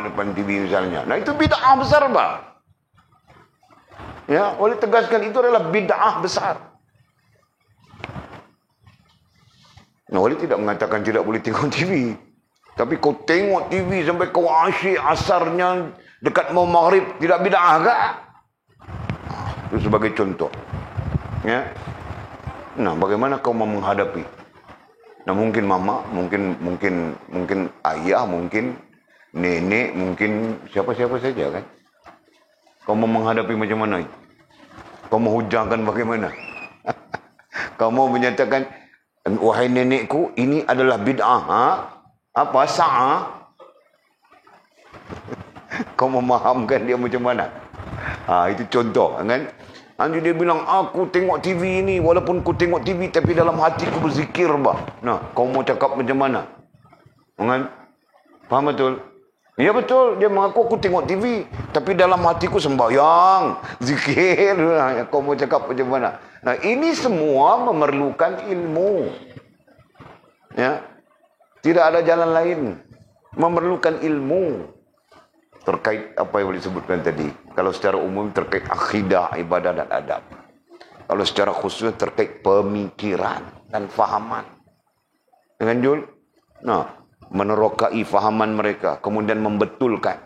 Speaker 1: depan TV misalnya. Nah, itu bid'ah besar, Ya, boleh tegaskan itu adalah bid'ah besar. Nah, boleh tidak mengatakan tidak boleh tengok TV. Tapi kau tengok TV sampai kau asyik asarnya dekat mau maghrib, tidak bid'ah ke? Itu sebagai contoh. Ya. Nah, bagaimana kau mau menghadapi? Nah, mungkin mama, mungkin ayah, mungkin nenek, mungkin siapa-siapa saja kan. Kau mau menghadapi macam mana? Kau mau hujahkan bagaimana? Kau mau menyatakan, wahai nenekku, ini adalah bid'ah. Ha? Apa? Sa'ah? Kau memahamkan dia macam mana? Itu contoh kan. Nanti dia bilang, aku tengok TV ini, walaupun aku tengok TV, tapi dalam hati aku berzikir, Nah, kau mau cakap macam mana? Kan? Faham betul? Ya betul, dia mengaku aku tengok TV, tapi dalam hatiku sembahyang, zikir. Kau mau cakap macam mana? Nah, ini semua memerlukan ilmu. Ya. Tidak ada jalan lain. Memerlukan ilmu. Terkait apa yang boleh disebutkan tadi. Kalau secara umum terkait akidah, ibadah dan adab. Kalau secara khusus terkait pemikiran dan fahaman. Dengan Jul? Nah, menerokai fahaman mereka, kemudian membetulkan,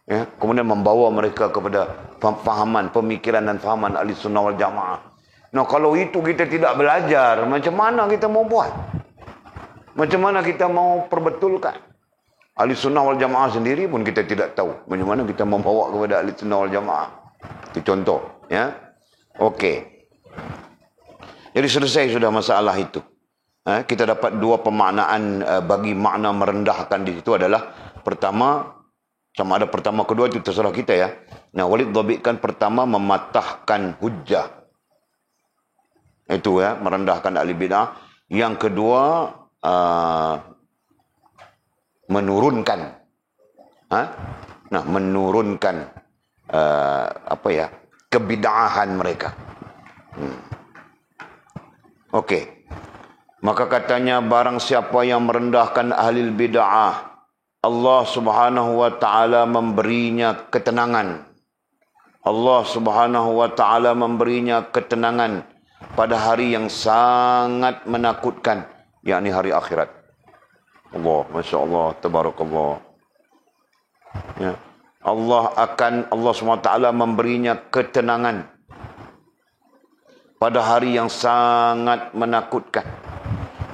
Speaker 1: ya, kemudian membawa mereka kepada fahaman, pemikiran dan fahaman ahli sunnah wal jamaah. Nah, kalau itu kita tidak belajar, macam mana kita mau buat? Macam mana kita mau perbetulkan? Ahli sunnah wal jamaah sendiri pun kita tidak tahu. Macam mana kita membawa kepada ahli sunnah wal jamaah? Itu contoh, ya. Okey. Jadi selesai sudah masalah itu. Kita dapat dua pemaknaan bagi makna merendahkan di situ adalah pertama, sama ada pertama kedua itu terserah kita ya. Nah, Walid dhabitkan pertama mematahkan hujjah. Itu ya, merendahkan ahli bid'ah. Yang kedua menurunkan. Nah, menurunkan kebid'ahan mereka. Okey. Maka katanya barang siapa yang merendahkan ahli bid'ah, Allah Subhanahu wa taala memberinya ketenangan. Allah Subhanahu wa taala memberinya ketenangan pada hari yang sangat menakutkan, yakni hari akhirat. Allah, masya-Allah, tabarakallah. Ya. Allah Subhanahu wa taala memberinya ketenangan pada hari yang sangat menakutkan.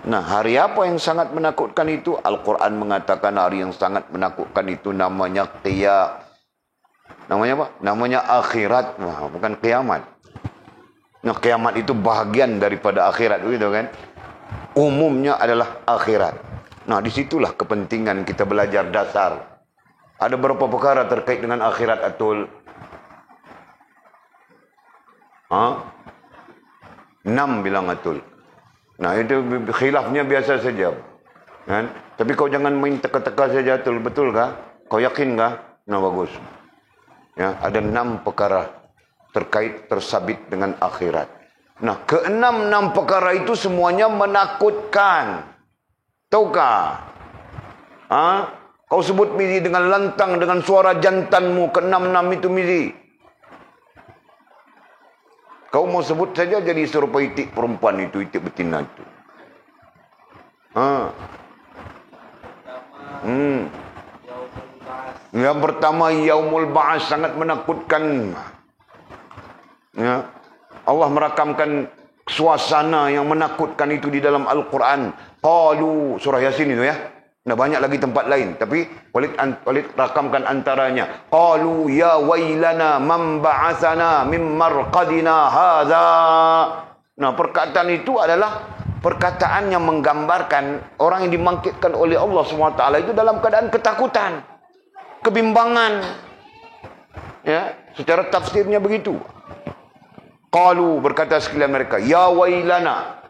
Speaker 1: Nah, hari apa yang sangat menakutkan itu? Al-Quran mengatakan hari yang sangat menakutkan itu namanya qiyam. Namanya apa? Namanya akhirat. Nah, bukan kiamat. Nah, kiamat itu bahagian daripada akhirat, begitu kan? Umumnya adalah akhirat. Nah, disitulah kepentingan kita belajar dasar. Ada beberapa perkara terkait dengan akhirat, Atul. 6 bilang Atul. Nah, itu khilafnya biasa saja. Kan? Tapi kau jangan main teka-teka saja, Atul. Betul kah? Kau yakin kah? Nah, bagus. Ya, ada 6 perkara terkait tersabit dengan akhirat. Nah, ke-6 perkara itu semuanya menakutkan. Tahukah? Kau sebut mizi dengan lantang, dengan suara jantanmu, ke-6 itu mizi. Kau mau sebut saja jadi serupa itik perempuan itu, itik betina itu. Yang pertama, Yaumul Ba'as, sangat menakutkan. Ya. Allah merakamkan suasana yang menakutkan itu di dalam Al-Quran. Qalu, surah Yasin itu ya. Nah, banyak lagi tempat lain, tapi Walid rakamkan antaranya. Qalu ya wailana man ba'athana min marqadina hadza. Nah, perkataan itu adalah perkataan yang menggambarkan orang yang dibangkitkan oleh Allah SWT itu dalam keadaan ketakutan, kebimbangan. Ya, secara tafsirnya begitu. Qalu, berkata sekalian mereka, ya wailana,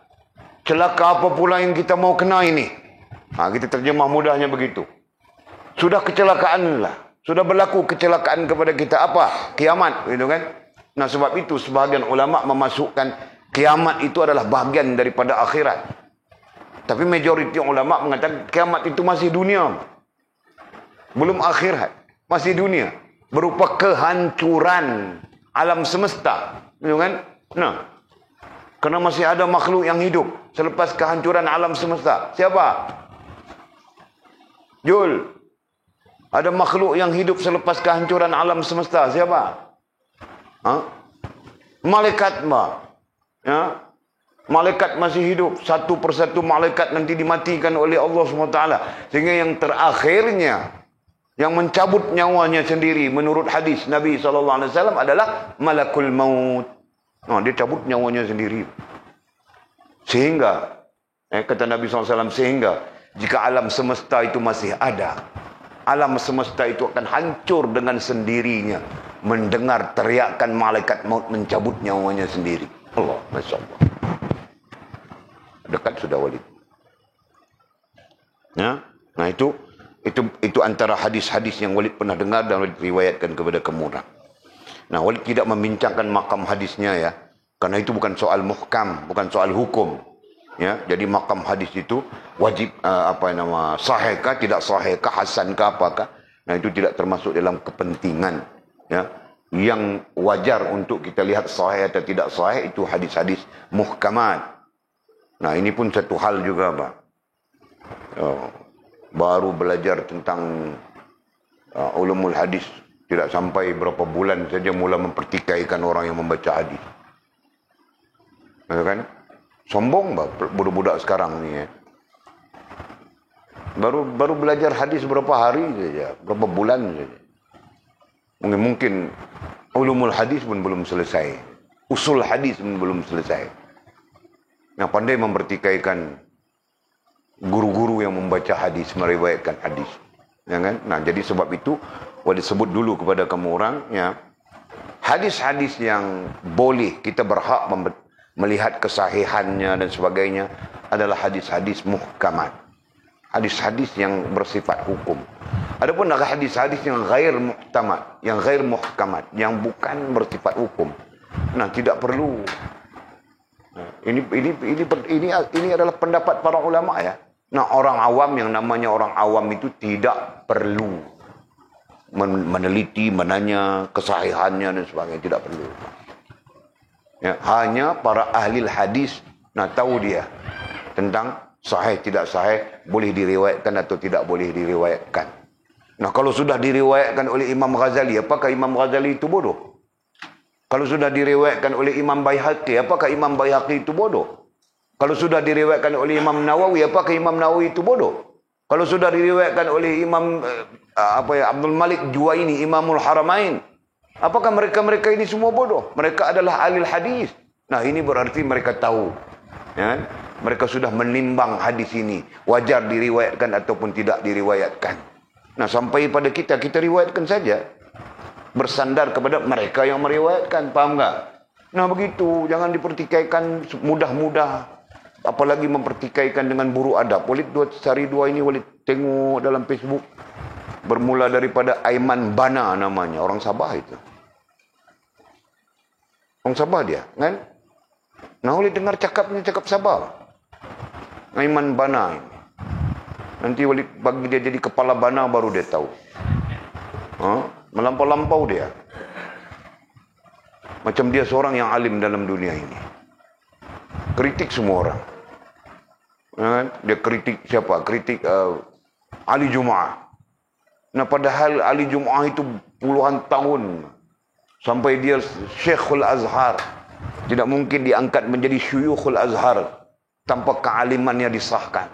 Speaker 1: celaka apa pula yang kita mau kena ini? Kita terjemah mudahnya begitu. Sudah kecelakaan lah. Sudah berlaku kecelakaan kepada kita. Apa? Kiamat. Gitu kan? Nah, sebab itu sebahagian ulama memasukkan kiamat itu adalah bahagian daripada akhirat. Tapi majoriti ulama mengatakan kiamat itu masih dunia. Belum akhirat. Masih dunia. Berupa kehancuran alam semesta. Gitu kan? Nah, karena masih ada makhluk yang hidup selepas kehancuran alam semesta. Siapa? Jul, ada makhluk yang hidup selepas kehancuran alam semesta. Siapa? Malaikat, Mbak. Ya? Malaikat masih hidup. Satu persatu malaikat nanti dimatikan oleh Allah SWT. Sehingga yang terakhirnya, yang mencabut nyawanya sendiri menurut hadis Nabi SAW adalah Malakul Maut. Dia cabut nyawanya sendiri. Sehingga, kata Nabi SAW, sehingga jika alam semesta itu masih ada, alam semesta itu akan hancur dengan sendirinya mendengar teriakan malaikat maut mencabut nyawanya sendiri. Allah, Masya Allah. Dekat sudah Walid. Ya? Nah itu antara hadis-hadis yang Walid pernah dengar dan Walid riwayatkan kepada kamu. Nah, Walid tidak membincangkan makam hadisnya ya, karena itu bukan soal muhkam, bukan soal hukum. Ya, jadi makam hadis itu wajib sahihkah, tidak sahihkah, hasankah, apakah? Nah, itu tidak termasuk dalam kepentingan. Ya, yang wajar untuk kita lihat sahih atau tidak sahih itu hadis-hadis muhkamat. Nah, ini pun satu hal juga, Pak. Baru belajar tentang ulumul hadis, tidak sampai berapa bulan saja mula mempertikaikan orang yang membaca hadis. Ya kan? Sombong budak-budak sekarang ni. Baru belajar hadis berapa hari saja, berapa bulan saja. Mungkin ulumul hadis pun belum selesai. Usul hadis pun belum selesai. Nah, pandai mempertikaikan guru-guru yang membaca hadis, meriwayatkan hadis. Ya kan? Nah, jadi sebab itu Walid sebut dulu kepada kamu orang, ya, hadis-hadis yang boleh kita berhak melihat kesahihannya dan sebagainya adalah hadis-hadis muhkamat. Hadis-hadis yang bersifat hukum. Adapun ada hadis-hadis yang ghair muhtamat, yang ghair muhkamat, yang bukan bersifat hukum. Nah, tidak perlu. Ini adalah pendapat para ulama ya. Nah, orang awam, yang namanya orang awam itu tidak perlu meneliti, menanya kesahihannya dan sebagainya, tidak perlu. Ya, hanya para ahli hadis tahu dia tentang sahih tidak sahih, boleh diriwayatkan atau tidak boleh diriwayatkan. Nah, kalau sudah diriwayatkan oleh Imam Ghazali, apakah Imam Ghazali itu bodoh? Kalau sudah diriwayatkan oleh Imam Baihaqi, apakah Imam Baihaqi itu bodoh? Kalau sudah diriwayatkan oleh Imam Nawawi, apakah Imam Nawawi itu bodoh? Kalau sudah diriwayatkan oleh Imam Abdul Malik Juwaini, Imamul Haramain, apakah mereka ini semua bodoh? Mereka adalah ahli hadis. Nah, ini berarti mereka tahu. Ya? Mereka sudah menimbang hadis ini. Wajar diriwayatkan ataupun tidak diriwayatkan. Nah, sampai pada kita riwayatkan saja. Bersandar kepada mereka yang meriwayatkan. Faham tak? Nah, begitu. Jangan dipertikaikan mudah-mudah. Apalagi mempertikaikan dengan buru adab. Walid sehari dua ini Walid tengok dalam Facebook. Bermula daripada Aiman Bana namanya. Orang Sabah itu. Orang Sabah dia, kan? Nah, Walid dengar cakap Sabah. Aiman Bana ini. Nanti bagi dia jadi kepala bana baru dia tahu. Melampau-lampau dia. Macam dia seorang yang alim dalam dunia ini. Kritik semua orang. Dia kritik siapa? Kritik Ali Jumaah. Nah, padahal Ali Jumaah itu puluhan tahun sampai dia Syekhul Azhar. Tidak mungkin diangkat menjadi Syuyukhul Azhar tanpa kealimannya disahihkan.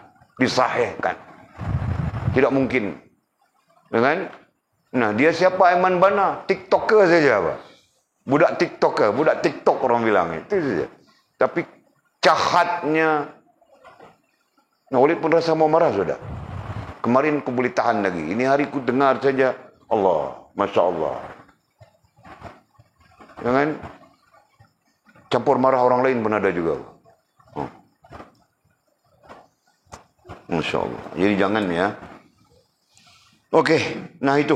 Speaker 1: Tidak mungkin. Nah, dia siapa Aiman Bana? TikToker saja, Pak. Budak TikToker, budak TikTok orang bilang itu saja. Tapi cahatnya. Nah, Walid pun rasa mau marah sudah. Kemarin aku boleh tahan lagi. Ini hari ku dengar saja. Allah, Masya Allah. Jangan campur marah orang lain pun ada juga. Masya Allah. Jadi jangan ya. Okey, nah itu.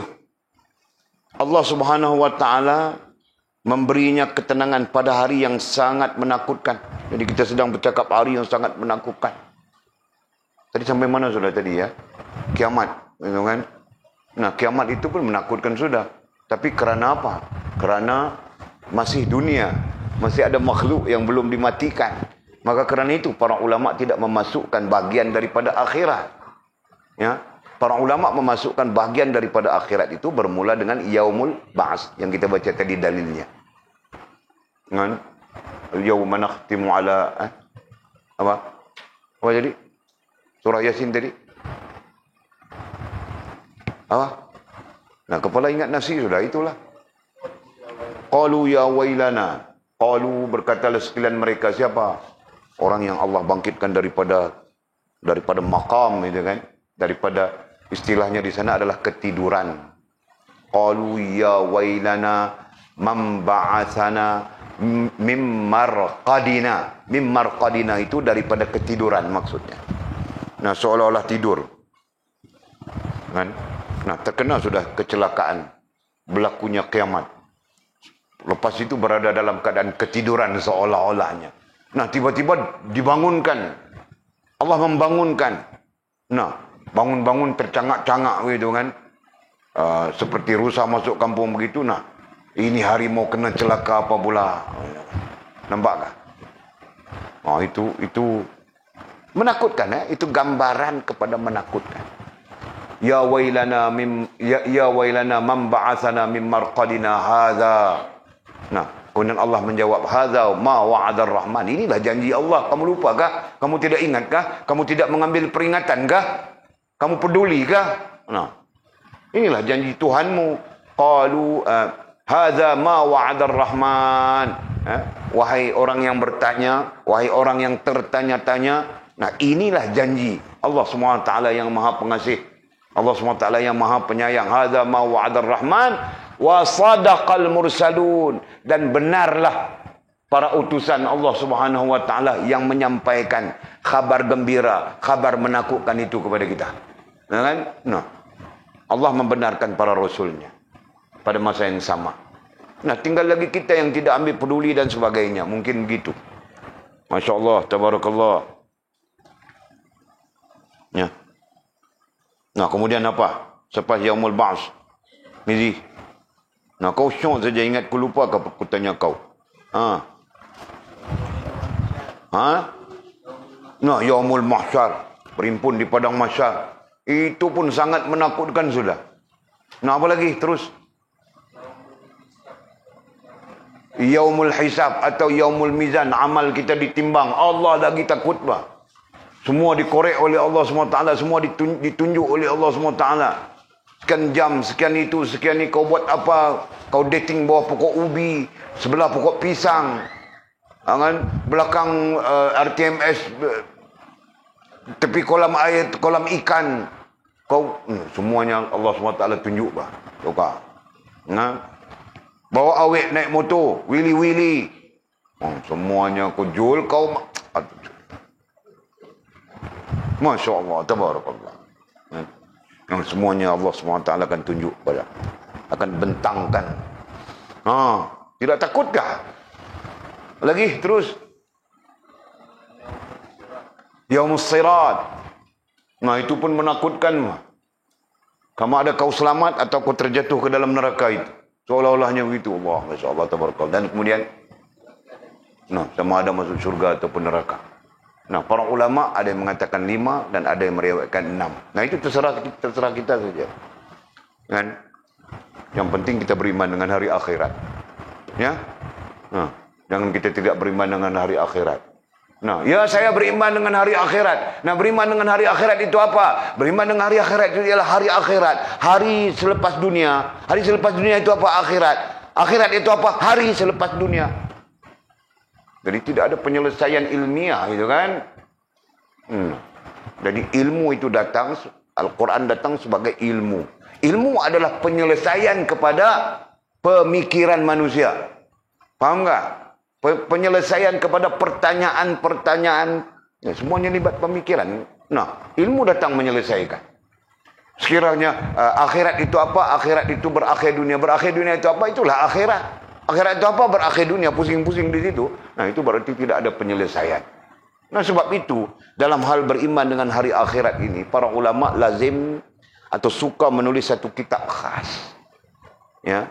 Speaker 1: Allah Subhanahu wa taala memberinya ketenangan pada hari yang sangat menakutkan. Jadi kita sedang bercakap hari yang sangat menakutkan. Tadi sampai mana sudah tadi ya? Kiamat, gitu kan? Nah, kiamat itu pun menakutkan sudah. Tapi kerana apa? Kerana masih dunia, masih ada makhluk yang belum dimatikan. Maka kerana itu para ulama tidak memasukkan bahagian daripada akhirat. Ya, para ulama memasukkan bahagian daripada akhirat itu bermula dengan yaumul ba'ats yang kita baca tadi dalilnya. Kan? Yauma nakhtimu ala apa? Apa jadi? Surah Yasin tadi. Apa? Nah, kepala ingat nasi sudah, itulah. Qalu ya wailana. Qalu, berkatalah sekalian mereka, siapa? Orang yang Allah bangkitkan daripada maqam itu kan. Daripada istilahnya di sana adalah ketiduran. Qalu ya wailana man ba'atsana mim marqadina. Mim marqadina itu daripada ketiduran maksudnya. Nah, seolah-olah tidur. Kan? Nah, terkena sudah kecelakaan. Berlakunya kiamat. Lepas itu berada dalam keadaan ketiduran seolah-olahnya. Nah, tiba-tiba dibangunkan. Allah membangunkan. Nah, bangun-bangun tercangak-cangak gitu kan. Seperti rusa masuk kampung begitu. Nah, ini harimau kena celaka apa pula. Nampak tak? Oh, itu menakutkan ya, itu gambaran kepada menakutkan. Ya wailana man ba'atsana min marqadina hadza. Nah, kemudian Allah menjawab, hadza ma wa'adar rahman. Inilah janji Allah. Kamu lupakah? Kamu tidak ingatkah? Kamu tidak mengambil peringankah? Kamu pedulikah? Nah, inilah janji Tuhanmu. Qalu hadza ma wa'adar rahman. Wahai orang yang bertanya, wahai orang yang tertanya-tanya, nah, inilah janji Allah SWT yang Maha Pengasih, Allah SWT yang Maha Penyayang. Hadza ma wa'adar rahman wa sadaqal mursalun, dan benarlah para utusan Allah Subhanahu wa taala yang menyampaikan kabar gembira, kabar menakutkan itu kepada kita. Nah, kan? Nah, Allah membenarkan para rasulnya pada masa yang sama. Nah, tinggal lagi kita yang tidak ambil peduli dan sebagainya. Mungkin begitu. Masya Allah, tabarakallah. Ya. Nah, kemudian apa? Selepas yaumul ba'ats. Mizi. Nah, kau syok saja ingat, ku lupa aku tanya kau. Nah, yaumul mahsyar. Berimpun di padang mahsyar. Itu pun sangat menakutkan sudah. Nah, apa lagi? Terus. Yaumul hisab atau yaumul mizan. Amal kita ditimbang. Allah lagi takut bah. Semua dikorek oleh Allah SWT. Semua ditunjuk oleh Allah SWT. Sekian jam, sekian itu, sekian ni. Kau buat apa? Kau dating bawah pokok ubi, sebelah pokok pisang, kan? Belakang RTMS, tepi kolam air, kolam ikan. Kau semuanya Allah SWT tunjuk bah. Nah, bawa awet naik motor, wili-wili. Semuanya kau jual, kau Masya Allah, tabarakallah. Yang semuanya Allah SWT akan tunjuk pada, akan bentangkan. Tidak takutkah? Lagi terus. Yaumus Sirat. Nah, itu pun menakutkan. Sama ada kau selamat atau kau terjatuh ke dalam neraka itu. Seolah-olahnya begitu. Allah, Masya Allah, tabarakallah. Dan kemudian, nah, sama ada masuk surga ataupun neraka. Nah, para ulama ada yang mengatakan 5 dan ada yang meriwayatkan 6. Nah, itu terserah kita saja. Kan? Yang penting kita beriman dengan hari akhirat. Ya? Nah, jangan kita tidak beriman dengan hari akhirat. Nah, ya saya beriman dengan hari akhirat. Nah, beriman dengan hari akhirat itu apa? Beriman dengan hari akhirat itu ialah hari akhirat. Hari selepas dunia. Hari selepas dunia itu apa? Akhirat. Akhirat itu apa? Hari selepas dunia. Jadi tidak ada penyelesaian ilmiah itu kan. Jadi ilmu itu datang, Al-Quran datang sebagai ilmu. Ilmu adalah penyelesaian kepada pemikiran manusia. Faham tak? Penyelesaian kepada pertanyaan-pertanyaan. Ya, semuanya libat pemikiran. Nah, ilmu datang menyelesaikan. Sekiranya akhirat itu apa? Akhirat itu berakhir dunia. Berakhir dunia itu apa? Itulah akhirat. Akhirat itu apa? Berakhir dunia. Pusing-pusing di situ. Nah, itu berarti tidak ada penyelesaian. Nah, sebab itu, dalam hal beriman dengan hari akhirat ini, para ulama lazim atau suka menulis satu kitab khas. Ya,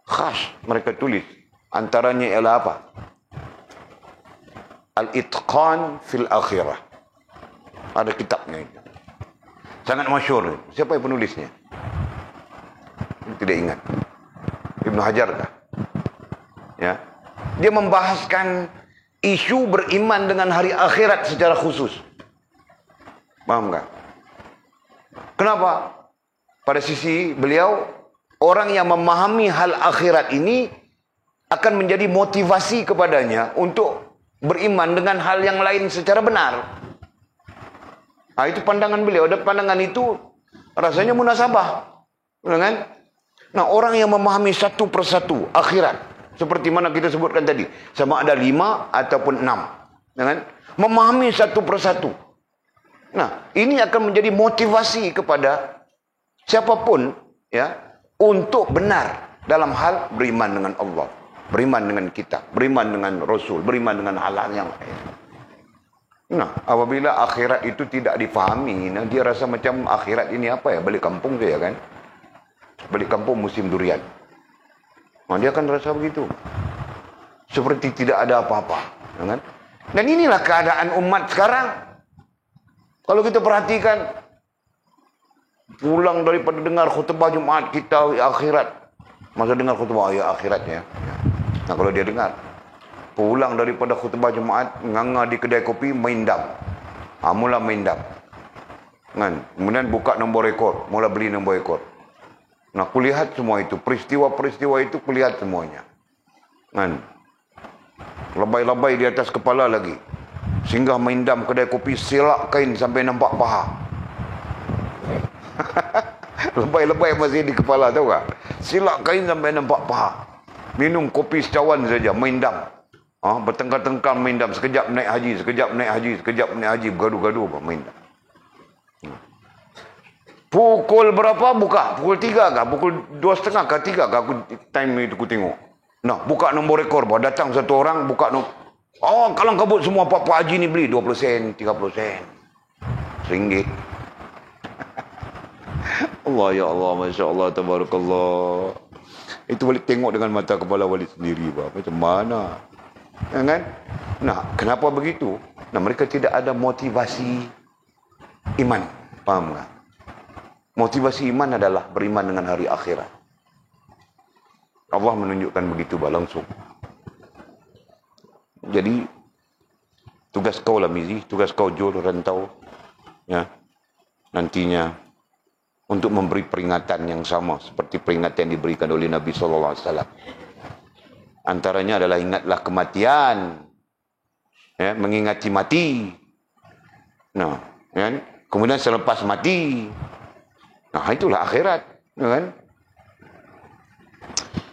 Speaker 1: khas mereka tulis. Antaranya ialah apa? Al-Itqan fil Akhirah. Ada kitabnya itu. Sangat masyhur. Siapa yang penulisnya? Tidak ingat. Ibnu Hajar kah? Ya. Dia membahaskan isu beriman dengan hari akhirat secara khusus. Paham tak? Kenapa? Pada sisi beliau, orang yang memahami hal akhirat ini akan menjadi motivasi kepadanya untuk beriman dengan hal yang lain secara benar. Nah, itu pandangan beliau. Dan pandangan itu rasanya munasabah. Kan? Nah, orang yang memahami satu persatu akhirat, seperti mana kita sebutkan tadi, sama ada 5 ataupun 6. Kan? Memahami satu persatu. Nah, ini akan menjadi motivasi kepada siapapun ya untuk benar dalam hal beriman dengan Allah. Beriman dengan kitab, beriman dengan Rasul, beriman dengan hal-hal yang lain. Nah, apabila akhirat itu tidak difahami, nah dia rasa macam akhirat ini apa ya? Balik kampung saja kan? Balik kampung musim durian. Nah, dia akan rasa begitu. Seperti tidak ada apa-apa. Kan? Dan inilah keadaan umat sekarang. Kalau kita perhatikan, pulang daripada dengar khutbah Jumaat kita akhirat. Masa dengar khutbah ya akhiratnya. Nah, kalau dia dengar, pulang daripada khutbah Jumaat, nganga di kedai kopi, main dam. Mula main dam. Kan? Kemudian buka nombor rekod, mula beli nombor rekod. Nah, kulihat semua itu, peristiwa-peristiwa itu kulihat semuanya. Kan? Labai-labai di atas kepala lagi. Singgah main dam kedai kopi, silak kain sampai nampak paha. Lebay-lebay masih di kepala, tahu tak? Silak kain sampai nampak paha. Minum kopi secawan saja, main dam. Bertengkar-tengkar main dam. Sekejap naik haji, sekejap naik haji, sekejap naik haji. Bergaduh-gaduh main dam. Pukul berapa buka? Pukul 3 kah? Pukul 2.30 kah? 3 kah? Time itu aku tengok. Nah, buka nombor rekor. Datang satu orang, buka nombor. Oh, kalang kabut semua Pak Haji ni beli 20 sen, 30 sen. RM1. Allah, ya Allah, Masya Allah, tabarakallah. Itu balik tengok dengan mata kepala Walid sendiri. Macam mana? Ya, kan? Nah, kenapa begitu? Nah, mereka tidak ada motivasi iman. Faham tak? Motivasi iman adalah beriman dengan hari akhirat. Allah menunjukkan begitu langsung. Jadi, tugas kau lah Mizi, tugas kau Jul, Rantau. Ya, nantinya untuk memberi peringatan yang sama seperti peringatan yang diberikan oleh Nabi SAW. Antaranya adalah ingatlah kematian, ya, mengingati mati. Nah, kan? Kemudian selepas mati, nah itulah akhirat, ya kan?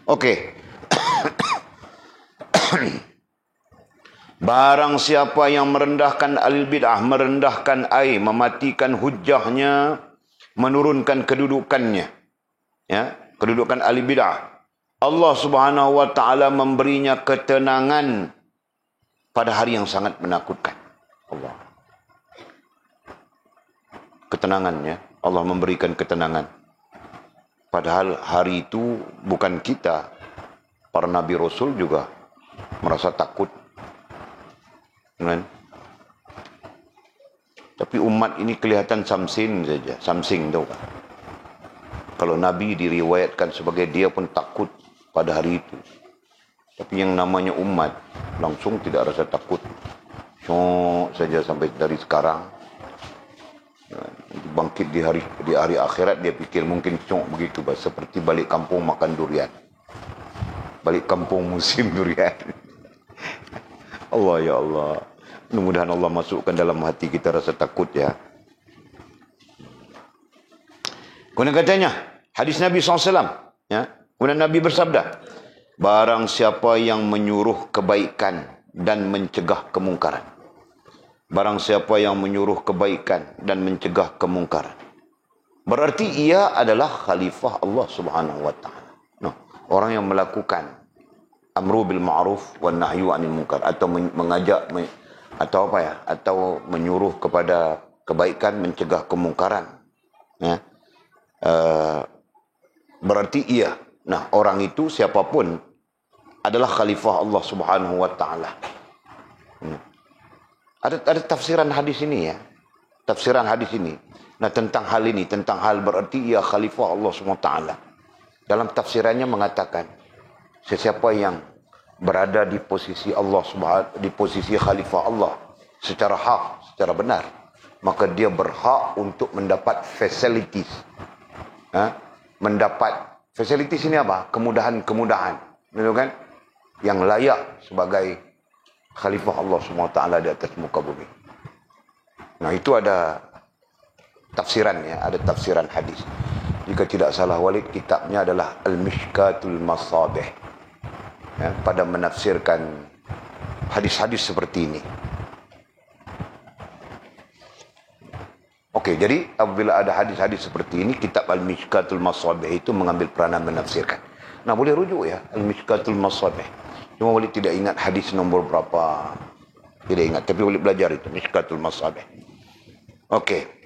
Speaker 1: Okey. Barang siapa yang merendahkan al-bid'ah, merendahkan mematikan hujahnya, menurunkan kedudukannya, ya, kedudukan ahli bid'ah, Allah Subhanahu wa taala memberinya ketenangan pada hari yang sangat menakutkan. Allah. ketenangannya. Allah memberikan ketenangan. Padahal hari itu bukan kita, para Nabi Rasul juga merasa takut. Kan? Tapi umat ini kelihatan samsing saja. Samsing tahu kan? Kalau Nabi diriwayatkan sebagai dia pun takut pada hari itu. Tapi yang namanya umat langsung tidak rasa takut. Syok saja sampai dari sekarang. Bangkit di hari akhirat dia pikir mungkin syok begitu. Seperti balik kampung makan durian. Balik kampung musim durian. Allah ya Allah. Mudah-mudahan Allah masukkan dalam hati kita rasa takut ya. Kemudian katanya, hadis Nabi SAW. Ya. Kemudian Nabi bersabda, barang siapa yang menyuruh kebaikan dan mencegah kemungkaran. Barang siapa yang menyuruh kebaikan dan mencegah kemungkaran. Berarti ia adalah khalifah Allah Subhanahu wa taala. Nah, orang yang melakukan amru bil ma'ruf wan nahyu 'anil munkar atau mengajak atau apa ya? Atau menyuruh kepada kebaikan, mencegah kemungkaran. Ya. Berarti ia. Nah, orang itu siapapun adalah khalifah Allah Subhanahu wa taala. Ada tafsiran hadis ini ya. Tafsiran hadis ini. Nah, tentang hal ini, tentang hal berarti ia khalifah Allah SWT. Dalam tafsirannya mengatakan, sesiapa yang berada di posisi Allah di posisi khalifah Allah secara hak, secara benar, maka dia berhak untuk mendapat facilities. Mendapat facilities ini apa? Kemudahan-kemudahan. Betul kan? Yang layak sebagai khalifah Allah SWT di atas muka bumi. Nah, itu ada tafsirannya, ada tafsiran hadis. Jika tidak salah Walid, kitabnya adalah Al-Mishkatul Masabih. Ya, pada menafsirkan hadis-hadis seperti ini. Oke, jadi apabila ada hadis-hadis seperti ini, kitab Al-Mishkatul Masabih itu mengambil peranan menafsirkan. Nah, boleh rujuk ya, Al-Mishkatul Masabih. Cuma Walid tidak ingat hadis nombor berapa. Tidak ingat, tapi Walid belajar itu, Mishkatul Masabih. Oke.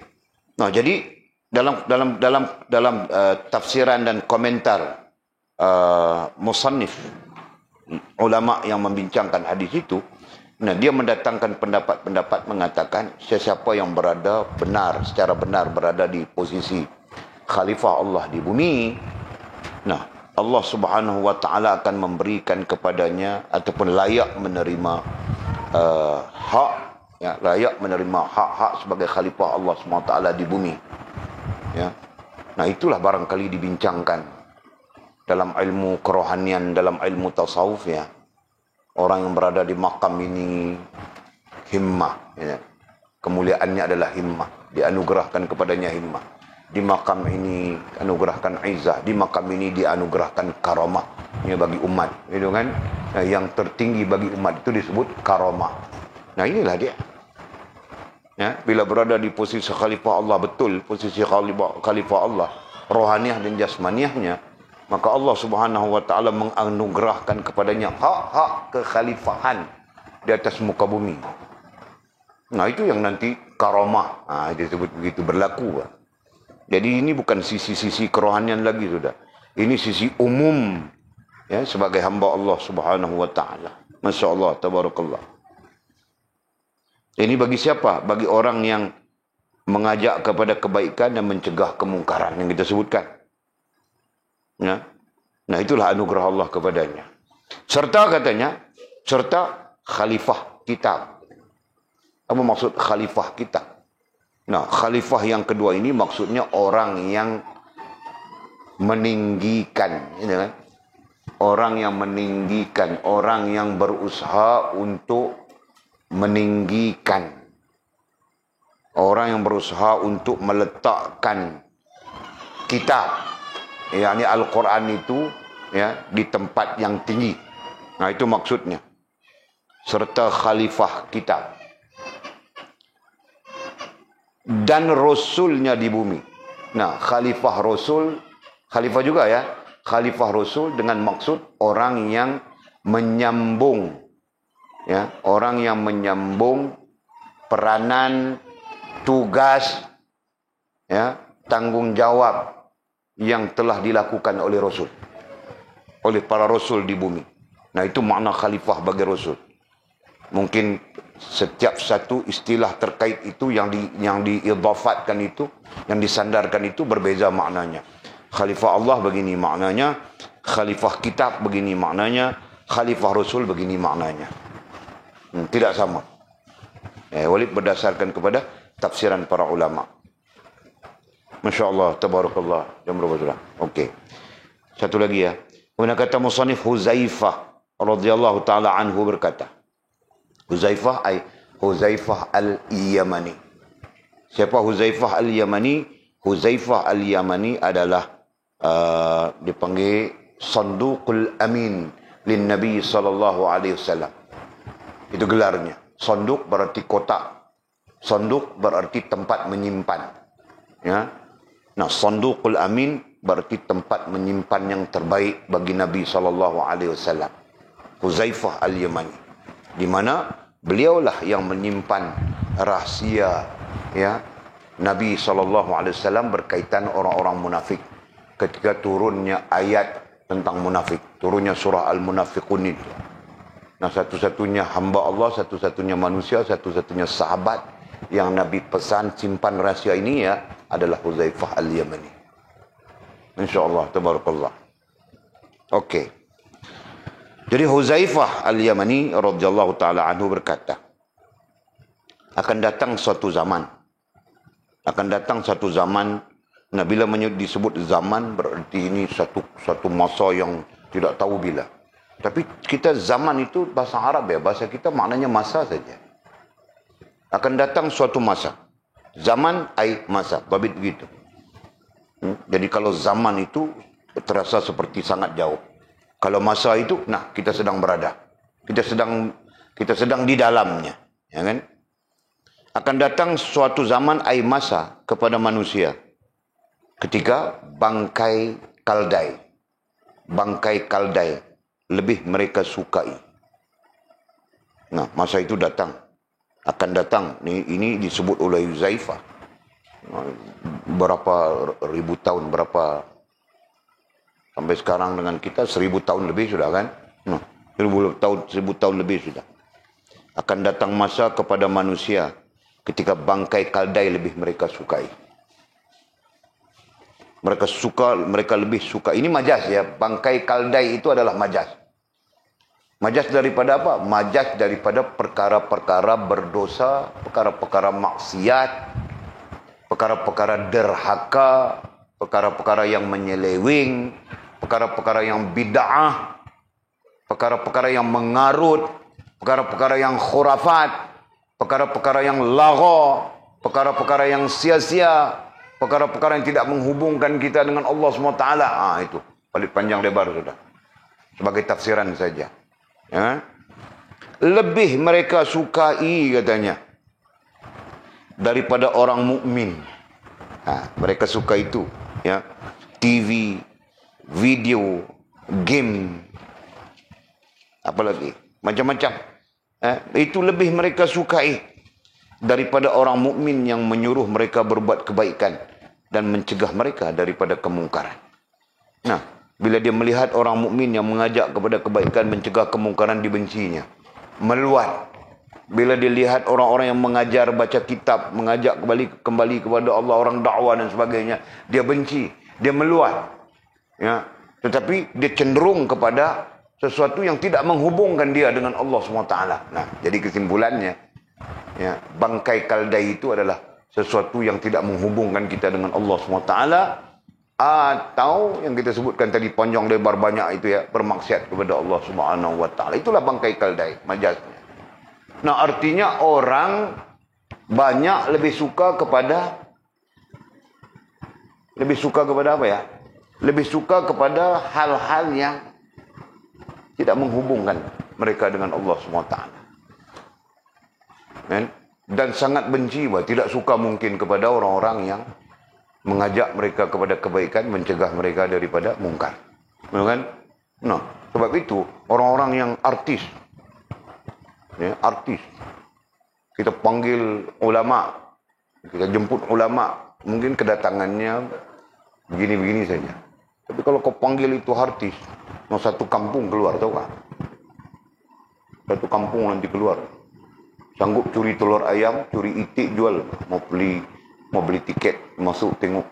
Speaker 1: Nah, jadi dalam tafsiran dan komentar musannif ulama yang membincangkan hadis itu, nah dia mendatangkan pendapat-pendapat mengatakan sesiapa yang secara benar berada di posisi khalifah Allah di bumi, nah Allah Subhanahu wa taala akan memberikan kepadanya ataupun layak menerima hak, ya, layak menerima hak-hak sebagai khalifah Allah SWT di bumi. Ya. Nah, itulah barangkali dibincangkan dalam ilmu kerohanian, dalam ilmu tasawuf ya. Orang yang berada di makam ini himmah, ya. Kemuliaannya adalah himmah, dianugerahkan kepadanya himmah. Di makam ini anugerahkan izah, di makam ini dianugerahkan karamah, ini bagi umat, gitu kan? Nah, yang tertinggi bagi umat itu disebut karamah. Nah, inilah dia. Ya, bila berada di posisi khalifah Allah, betul posisi khalifah Allah, rohaniah dan jasmaniahnya, maka Allah Subhanahu wa taala menganugerahkan kepadanya hak-hak kekhalifahan di atas muka bumi. Nah, itu yang nanti karamah. Nah, disebut begitu berlaku. Jadi ini bukan sisi-sisi kerohanian lagi sudah. Ini sisi umum ya sebagai hamba Allah Subhanahu wa taala. Masya-Allah, tabarakallah. Ini bagi siapa? Bagi orang yang mengajak kepada kebaikan dan mencegah kemungkaran yang kita sebutkan. Ya. Nah, itulah anugerah Allah kepadanya. Serta katanya, serta khalifah kita. Apa maksud khalifah kita? Nah, khalifah yang kedua ini maksudnya orang yang meninggikan, ini kan? Orang yang meninggikan, orang yang berusaha untuk meninggikan, orang yang berusaha untuk meletakkan kitab, yakni Al-Quran itu ya di tempat yang tinggi. Nah, itu maksudnya. Serta khalifah kita dan rasulnya di bumi. Nah, khalifah rasul, khalifah juga ya, khalifah rasul dengan maksud orang yang menyambung, ya, orang yang menyambung peranan, tugas ya, tanggungjawab yang telah dilakukan oleh Rasul, oleh para Rasul di bumi. Nah, itu makna khalifah bagi Rasul. Mungkin setiap satu istilah terkait itu yang diidhafatkan itu, yang disandarkan itu berbeza maknanya. Khalifah Allah begini maknanya, khalifah kitab begini maknanya, khalifah Rasul begini maknanya. Tidak sama. Walid berdasarkan kepada tafsiran para ulama. Masya Allah, tabarakallah. Jam berapa sudah? Okey. Satu lagi ya. Kemudian kata musannif Huzaifah radhiyallahu taala anhu berkata. Huzaifah Huzaifah al-Yamani. Siapa Huzaifah al-Yamani? Huzaifah al-Yamani adalah dipanggil Sanduqul Amin lin Nabi sallallahu alaihi wasallam. Itu gelarnya. Sanduk berarti kotak. Sanduk berarti tempat menyimpan. Ya. Nah, Sanduqul Amin berarti tempat menyimpan yang terbaik bagi Nabi sallallahu alaihi wasallam. Huzaifah al-Yamani. Di mana beliaulah yang menyimpan rahsia ya Nabi sallallahu alaihi wasallam berkaitan orang-orang munafik ketika turunnya ayat tentang munafik, turunnya surah Al-Munafiqun itu. Nah, satu-satunya hamba Allah, satu-satunya manusia, satu-satunya sahabat yang Nabi pesan simpan rahsia ini ya adalah Huzaifah al-Yamani. InsyaAllah, tabarakallah. Okey. Jadi Huzaifah al-Yamani radhiyallahu taala anhu berkata, akan datang suatu zaman. Akan datang satu zaman. Nah, bila disebut zaman berarti ini satu masa yang tidak tahu bila. Tapi kita zaman itu bahasa Arab ya, bahasa kita maknanya masa saja. Akan datang suatu masa. Zaman ai masa, babit begitu. Jadi kalau zaman itu terasa seperti sangat jauh. Kalau masa itu, nah kita sedang berada. Kita sedang di dalamnya, ya kan? Akan datang suatu zaman ai masa kepada manusia ketika bangkai kaldai lebih mereka sukai. Nah, masa itu datang. Akan datang. Ini disebut oleh Huzaifah. Berapa ribu tahun, sampai sekarang dengan kita 1000 tahun lebih sudah kan? Nah, 1000 tahun lebih sudah. Akan datang masa kepada manusia ketika bangkai kaldai lebih mereka sukai. Mereka lebih suka. Ini majaz ya. Bangkai kaldai itu adalah majaz. Majaz daripada apa? Majaz daripada perkara-perkara berdosa, perkara-perkara maksiat, perkara-perkara derhaka, perkara-perkara yang menyeleweng, perkara-perkara yang bid'ah, perkara-perkara yang mengarut, perkara-perkara yang khurafat, perkara-perkara yang lagha, perkara-perkara yang sia-sia, perkara-perkara yang tidak menghubungkan kita dengan Allah SWT. Itu paling panjang lebar sudah. Sebagai tafsiran saja. Ya. Lebih mereka sukai katanya daripada orang mukmin. Mereka suka itu. Ya. TV, video, game, apalagi macam-macam. Itu lebih mereka sukai daripada orang mukmin yang menyuruh mereka berbuat kebaikan dan mencegah mereka daripada kemungkaran. Nah, bila dia melihat orang mukmin yang mengajak kepada kebaikan, mencegah kemungkaran, dibencinya. Meluat. Bila dia lihat orang-orang yang mengajar baca kitab, mengajak kembali kepada Allah, orang dakwah dan sebagainya, dia benci, dia meluat. Ya, tetapi dia cenderung kepada sesuatu yang tidak menghubungkan dia dengan Allah SWT. Nah, jadi kesimpulannya, ya, bangkai kaldai itu adalah sesuatu yang tidak menghubungkan kita dengan Allah SWT, atau yang kita sebutkan tadi panjang lebar banyak itu ya, bermaksiat kepada Allah SWT. Itulah bangkai kaldai, majaznya. Nah, artinya orang banyak lebih suka kepada apa ya? Lebih suka kepada hal-hal yang tidak menghubungkan mereka dengan Allah SWT. Dan sangat benci, tidak suka mungkin kepada orang-orang yang mengajak mereka kepada kebaikan, mencegah mereka daripada mungkar. Kan? Nah, sebab itu orang-orang yang artis, ya, artis, kita panggil ulama, kita jemput ulama mungkin kedatangannya begini-begini saja. Tapi kalau kau panggil itu artis, mau satu kampung keluar, tahu kan? Satu kampung nanti keluar. Sanggup curi telur ayam, curi itik jual. Mau beli tiket, masuk tengok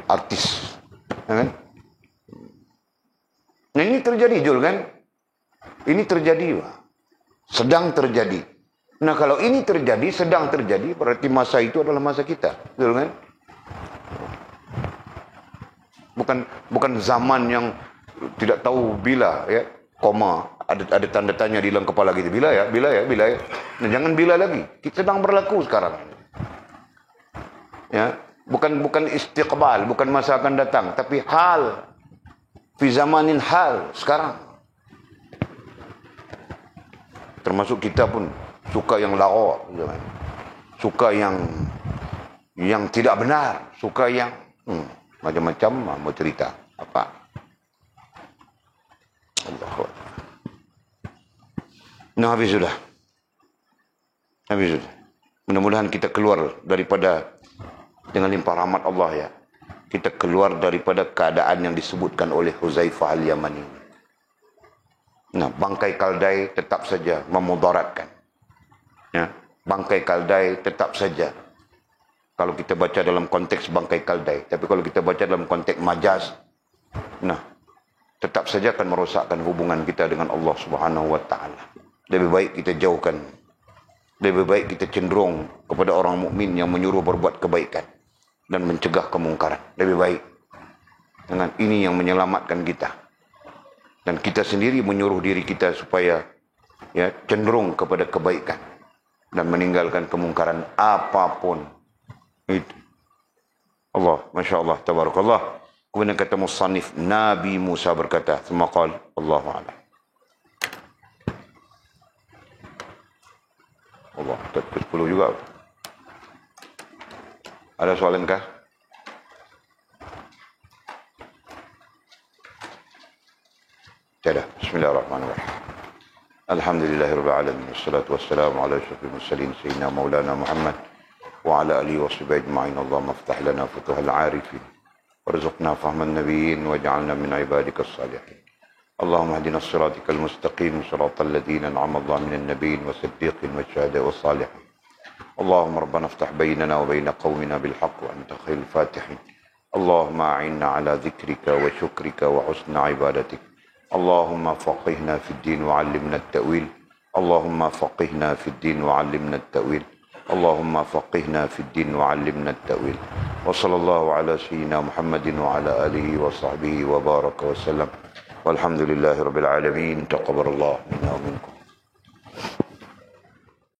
Speaker 1: artis. Ya kan? Nah ini terjadi Jul kan? Ini terjadi, Pak. Sedang terjadi. Nah kalau ini terjadi, sedang terjadi, berarti masa itu adalah masa kita. Betul kan? Bukan zaman yang tidak tahu bila, ya, koma, ada tanda tanya di dalam kepala kita. Bila ya. Nah, jangan bila lagi. Kita sedang berlaku sekarang. Ya, bukan istiqbal, bukan masa akan datang, tapi hal. Fi zamanin hal, sekarang. Termasuk kita pun suka yang lara, suka yang tidak benar, suka yang macam-macam mau cerita apa. Allah. Nah, habis sudah. Mudah-mudahan kita keluar daripada dengan limpah rahmat Allah, ya. Kita keluar daripada keadaan yang disebutkan oleh Huzaifah al-Yamani. Nah, bangkai kaldai tetap saja memudaratkan. Ya, bangkai kaldai tetap saja. Kalau kita baca dalam konteks bangkai kaldai, tapi kalau kita baca dalam konteks majaz, nah, tetap saja akan merosakkan hubungan kita dengan Allah Subhanahu wa taala. Lebih baik kita jauhkan. Lebih baik kita cenderung kepada orang mukmin yang menyuruh berbuat kebaikan dan mencegah kemungkaran. Lebih baik. Dengan ini yang menyelamatkan kita. Dan kita sendiri menyuruh diri kita supaya, ya, cenderung kepada kebaikan dan meninggalkan kemungkaran apapun itu. Allah, Masya Allah, Tabarakallah. Kemudian kata musannif, Nabi Musa berkata, Semaqal, Allahu a'lam. Allah, ke-10 juga. Ada soalan kah? Tidak. Bismillahirrahmanirrahim. Alhamdulillahirabbil alamin. Wassalatu wassalamu ala asyrafil mursalin sayyidina Maulana Muhammad wa ala alihi washabihi ajma'in. Allahumma iftah lana futuhal 'arifin warzuqna fahman nabiyyin waj'alna min ibadikas salihin. Allahumma ihdina as-siratal mustaqim, siratal ladzina an'ama Allahu minan nabiyyin was-siddiqin wasyuhada'i was-salihin. Allahumma rabbana iftah bainana wa baina qaumina bil haqq wa anta khairul fatihin. Allahumma a'inna ala dzikrika wa syukrika wa husni ibadatik. Allahumma faqihna fid din wa 'allimna at-ta'wil. Allahumma faqihna fid din wa 'allimna at-ta'wil. Allahumma faqihna fid din wa 'allimna at-ta'wil. Wa sallallahu ala sayyidina Muhammadin wa ala alihi wa sahbihi wa baraka wa sallam. Walhamdulillahirabbil alamin. Taqabbalallahu minna wa minkum.